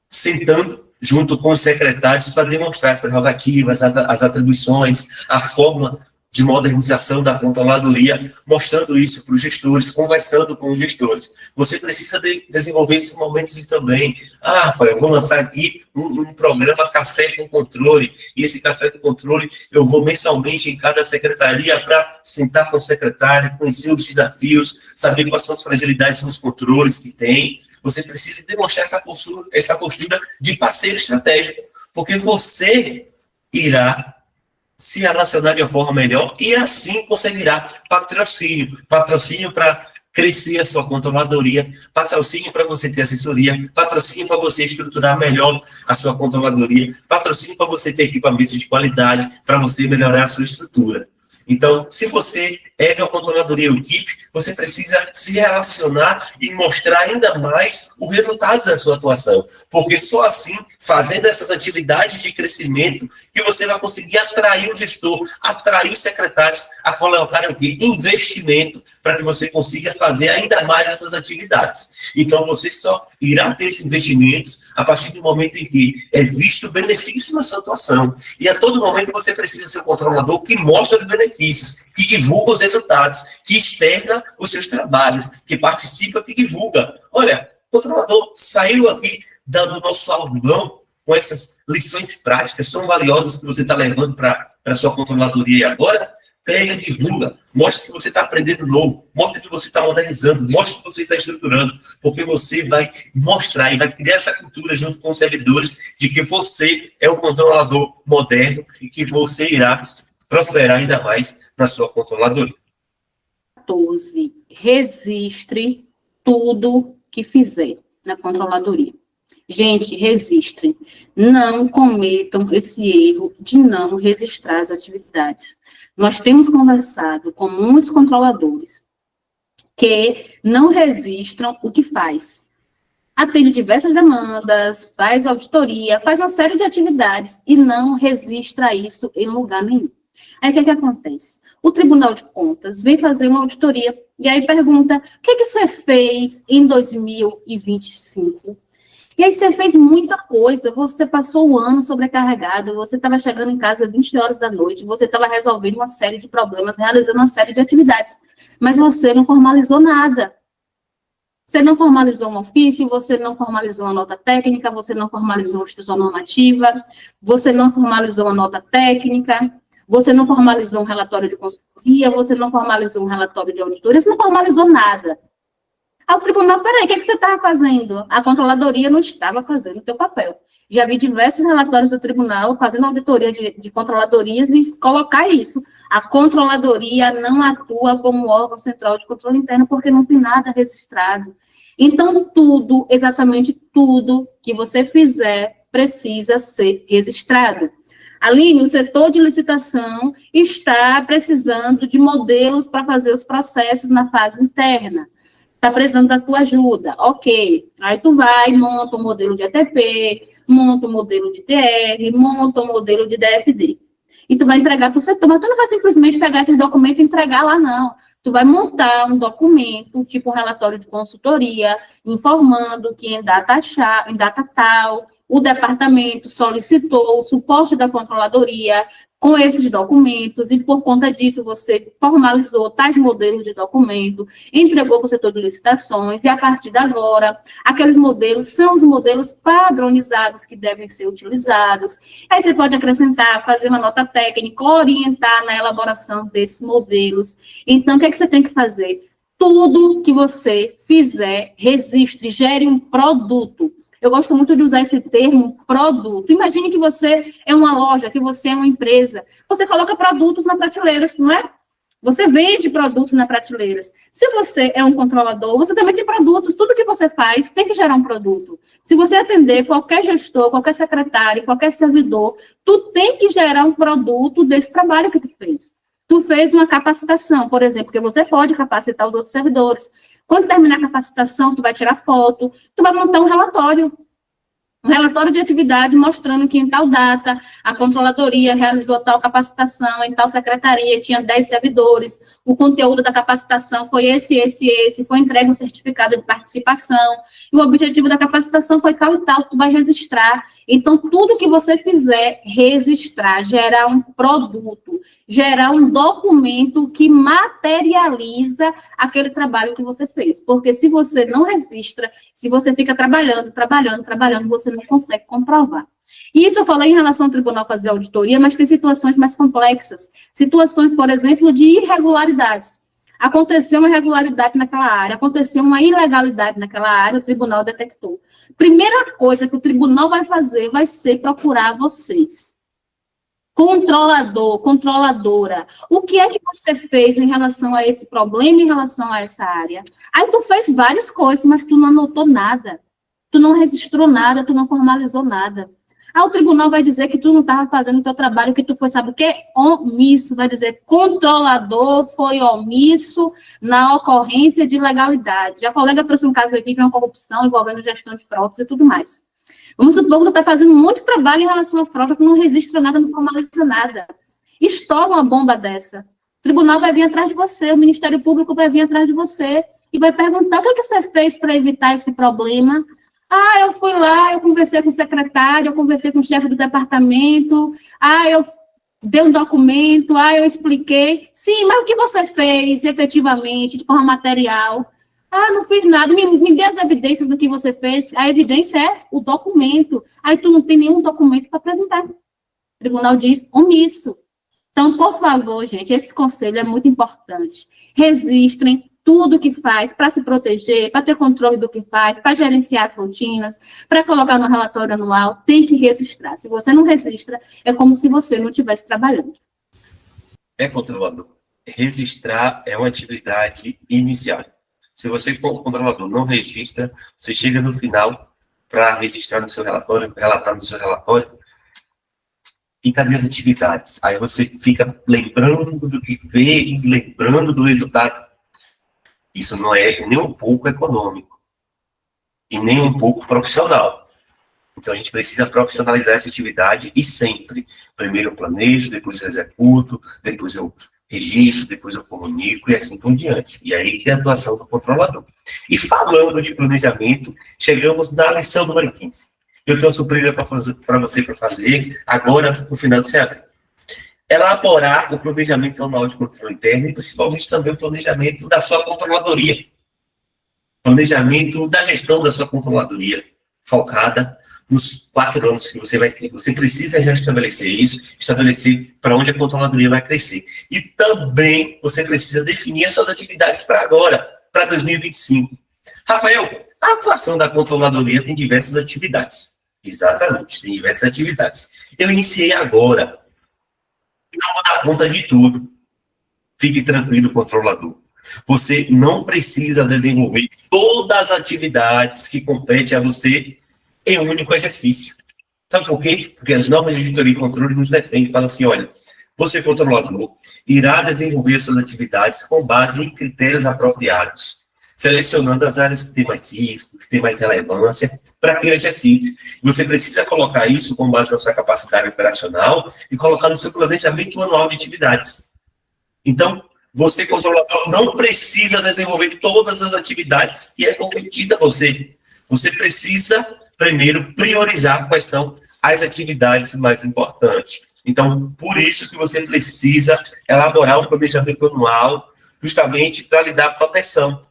sentando junto com os secretários para demonstrar as prerrogativas, as atribuições, a forma de modernização da controladoria, mostrando isso para os gestores, conversando com os gestores. Você precisa desenvolver esses momentos também. Rafael, eu vou lançar aqui um programa Café com Controle, e esse Café com Controle eu vou mensalmente em cada secretaria para sentar com o secretário, conhecer os desafios, saber quais são as fragilidades nos controles que tem. Você precisa demonstrar essa postura de parceiro estratégico, porque você irá se relacionar de uma forma melhor e assim conseguirá patrocínio para crescer a sua controladoria, patrocínio para você ter assessoria, patrocínio para você estruturar melhor a sua controladoria, patrocínio para você ter equipamentos de qualidade, para você melhorar a sua estrutura. Então, se você é de uma controladoria ou equipe, você precisa se relacionar e mostrar ainda mais o resultado da sua atuação. Porque só assim, fazendo essas atividades de crescimento, que você vai conseguir atrair o gestor, atrair os secretários a colocarem aqui investimento para que você consiga fazer ainda mais essas atividades. Então, você só irá ter esses investimentos a partir do momento em que é visto o benefício na sua atuação. E a todo momento você precisa ser um controlador que mostra os benefícios, que divulga os resultados, que externa os seus trabalhos, que participa, que divulga. Olha, o controlador saiu aqui do nosso aulão com essas lições práticas tão valiosas que você está levando para a sua controladoria agora. Pega, divulga, mostra que você está aprendendo novo, mostra que você está modernizando, mostra que você está estruturando, porque você vai mostrar e vai criar essa cultura junto com os servidores de que você é um controlador moderno e que você irá prosperar ainda mais na sua controladoria. 14. Registre tudo que fizer na controladoria. Gente, registrem. Não cometam esse erro de não registrar as atividades. Nós temos conversado com muitos controladores que não registram o que faz. Atende diversas demandas, faz auditoria, faz uma série de atividades e não registra isso em lugar nenhum. Aí, o que acontece? O Tribunal de Contas vem fazer uma auditoria e aí pergunta, o que você fez em 2025? E aí você fez muita coisa, você passou o ano sobrecarregado, você estava chegando em casa às 20 horas da noite, você estava resolvendo uma série de problemas, realizando uma série de atividades, mas você não formalizou nada. Você não formalizou um ofício, você não formalizou uma nota técnica, você não formalizou uma instrução normativa, você não formalizou uma nota técnica, você não formalizou um relatório de consultoria, você não formalizou um relatório de auditoria, você não formalizou nada. Ao tribunal, peraí, o que você estava fazendo? A controladoria não estava fazendo o teu papel. Já vi diversos relatórios do tribunal fazendo auditoria de controladorias e colocar isso. A controladoria não atua como órgão central de controle interno porque não tem nada registrado. Então, tudo, exatamente tudo que você fizer precisa ser registrado. Aline, o setor de licitação está precisando de modelos para fazer os processos na fase interna. Está precisando da tua ajuda, ok. Aí tu vai, monta um modelo de ATP, monta um modelo de TR, monta um modelo de DFD. E tu vai entregar para o setor, mas tu não vai simplesmente pegar esses documentos e entregar lá, não. Tu vai montar um documento, tipo um relatório de consultoria, informando que em data tal, o departamento solicitou o suporte da controladoria com esses documentos, e por conta disso você formalizou tais modelos de documento, entregou para o setor de licitações, e a partir de agora, aqueles modelos são os modelos padronizados que devem ser utilizados. Aí você pode acrescentar, fazer uma nota técnica, orientar na elaboração desses modelos. Então, o que é que você tem que fazer? Tudo que você fizer, registre, gere um produto. Eu gosto muito de usar esse termo, produto. Imagine que você é uma loja, que você é uma empresa. Você coloca produtos na prateleira, não é? Você vende produtos nas prateleiras. Se você é um controlador, você também tem produtos. Tudo que você faz tem que gerar um produto. Se você atender qualquer gestor, qualquer secretário, qualquer servidor, tu tem que gerar um produto desse trabalho que tu fez. Tu fez uma capacitação, por exemplo, que você pode capacitar os outros servidores. Quando terminar a capacitação, tu vai tirar foto, tu vai montar um relatório de atividade mostrando que em tal data a controladoria realizou tal capacitação, em tal secretaria tinha 10 servidores, o conteúdo da capacitação foi esse, foi entregue um certificado de participação, e o objetivo da capacitação foi tal e tal, tu vai registrar. Então, tudo que você fizer, registrar, gerar um produto, gerar um documento que materializa aquele trabalho que você fez. Porque se você não registra, se você fica trabalhando, você não consegue comprovar. E isso eu falei em relação ao tribunal fazer auditoria, mas tem situações mais complexas. Situações, por exemplo, de irregularidades. Aconteceu uma irregularidade naquela área, aconteceu uma ilegalidade naquela área, o tribunal detectou. Primeira coisa que o tribunal vai fazer vai ser procurar vocês. Controlador, controladora, o que é que você fez em relação a esse problema, em relação a essa área? Aí tu fez várias coisas, mas tu não anotou nada. Tu não registrou nada, tu não formalizou nada. Aí o tribunal vai dizer que tu não estava fazendo o teu trabalho, que tu foi, sabe o quê? Omisso. Vai dizer, controlador foi omisso na ocorrência de ilegalidade. A colega trouxe um caso aqui de uma corrupção envolvendo gestão de frotas e tudo mais. Vamos supor que tu está fazendo muito trabalho em relação à frota, que não registra nada, não formaliza nada. Estoura uma bomba dessa. O tribunal vai vir atrás de você, o Ministério Público vai vir atrás de você e vai perguntar o que você fez para evitar esse problema. Ah, eu fui lá, eu conversei com o secretário, eu conversei com o chefe do departamento, eu dei um documento, eu expliquei. Sim, mas o que você fez efetivamente, de forma material? Não fiz nada, me dê as evidências do que você fez. A evidência é o documento. Aí tu não tem nenhum documento para apresentar. O tribunal diz omisso. Então, por favor, gente, esse conselho é muito importante. Registrem tudo que faz para se proteger, para ter controle do que faz, para gerenciar as rotinas, para colocar no relatório anual, tem que registrar. Se você não registra, é como se você não estivesse trabalhando. Controlador. Registrar é uma atividade inicial. Se você, como controlador, não registra, você chega no final para registrar no seu relatório, relatar no seu relatório, e cadê as atividades? Aí você fica lembrando do que fez, lembrando do resultado. Isso não é nem um pouco econômico e nem um pouco profissional. Então, a gente precisa profissionalizar essa atividade e sempre. Primeiro eu planejo, depois eu executo, depois eu registro, depois eu comunico e assim por diante. E aí que é a atuação do controlador. E falando de planejamento, chegamos na lição número 15. Eu tenho uma surpresa para você para fazer agora, no final de semana. Elaborar o planejamento anual de controle interno e principalmente também o planejamento da sua controladoria. Planejamento da gestão da sua controladoria, focada nos 4 anos que você vai ter. Você precisa já estabelecer isso, estabelecer para onde a controladoria vai crescer. E também você precisa definir as suas atividades para agora, para 2025. Rafael, a atuação da controladoria tem diversas atividades. Exatamente, tem diversas atividades. Eu iniciei agora. Não vou dar conta de tudo. Fique tranquilo, controlador. Você não precisa desenvolver todas as atividades que competem a você em um único exercício. Sabe por quê? Porque as normas de auditoria e controle nos defendem, falam assim, olha, você, controlador, irá desenvolver suas atividades com base em critérios apropriados, selecionando as áreas que têm mais risco, que têm mais relevância para aquele exercício. Você precisa colocar isso com base na sua capacidade operacional e colocar no seu planejamento anual de atividades. Então, você, controlador, não precisa desenvolver todas as atividades que é competida a você. Você precisa, primeiro, priorizar quais são as atividades mais importantes. Então, por isso que você precisa elaborar um planejamento anual, justamente para lhe dar proteção.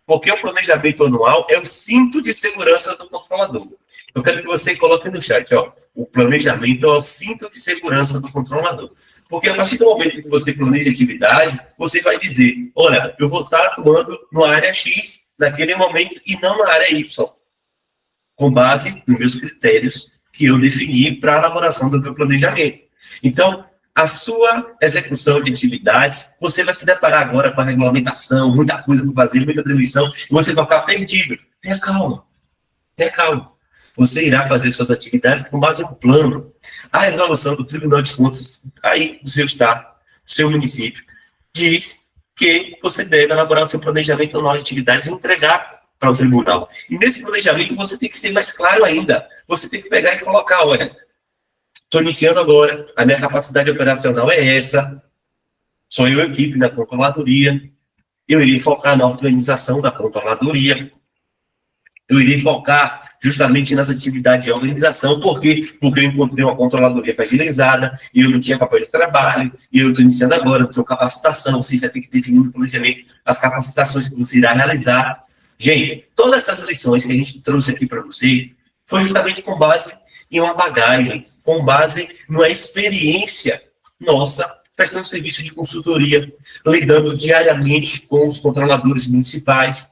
Porque o planejamento anual é o cinto de segurança do controlador. Eu quero que você coloque no chat, o planejamento é o cinto de segurança do controlador. Porque a partir do momento que você planeja atividade, você vai dizer, olha, eu vou estar atuando na área X naquele momento e não na área Y, com base nos meus critérios que eu defini para a elaboração do meu planejamento. Então, a sua execução de atividades, você vai se deparar agora com a regulamentação, muita coisa para fazer, muita atribuição, e você vai ficar perdido. Tenha calma, tenha calma. Você irá fazer suas atividades com base no plano. A resolução do Tribunal de Contas, aí do seu estado, do seu município, diz que você deve elaborar o seu planejamento anual de atividades e entregar para o tribunal. E nesse planejamento você tem que ser mais claro ainda. Você tem que pegar e colocar, olha, estou iniciando agora, a minha capacidade operacional é essa, sou eu equipe da controladoria, eu irei focar na organização da controladoria, eu irei focar justamente nas atividades de organização, porque eu encontrei uma controladoria fragilizada, e eu não tinha papel de trabalho, e eu estou iniciando agora, estou capacitação, você já tem que definir no planejamento as capacitações que você irá realizar. Gente, todas essas lições que a gente trouxe aqui para você, foi justamente com base em uma bagagem, com base numa experiência nossa, prestando serviço de consultoria, lidando diariamente com os controladores municipais,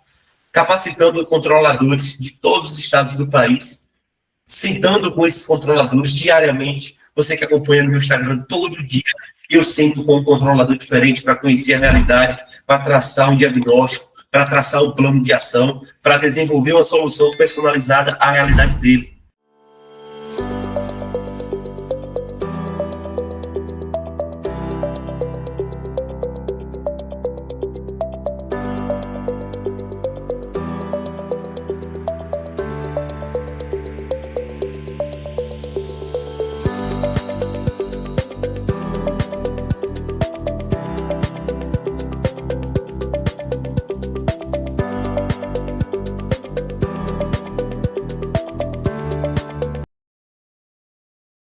capacitando controladores de todos os estados do país, sentando com esses controladores diariamente. Você que acompanha no meu Instagram todo dia, eu sento com um controlador diferente para conhecer a realidade, para traçar um diagnóstico, para traçar um plano de ação, para desenvolver uma solução personalizada à realidade dele.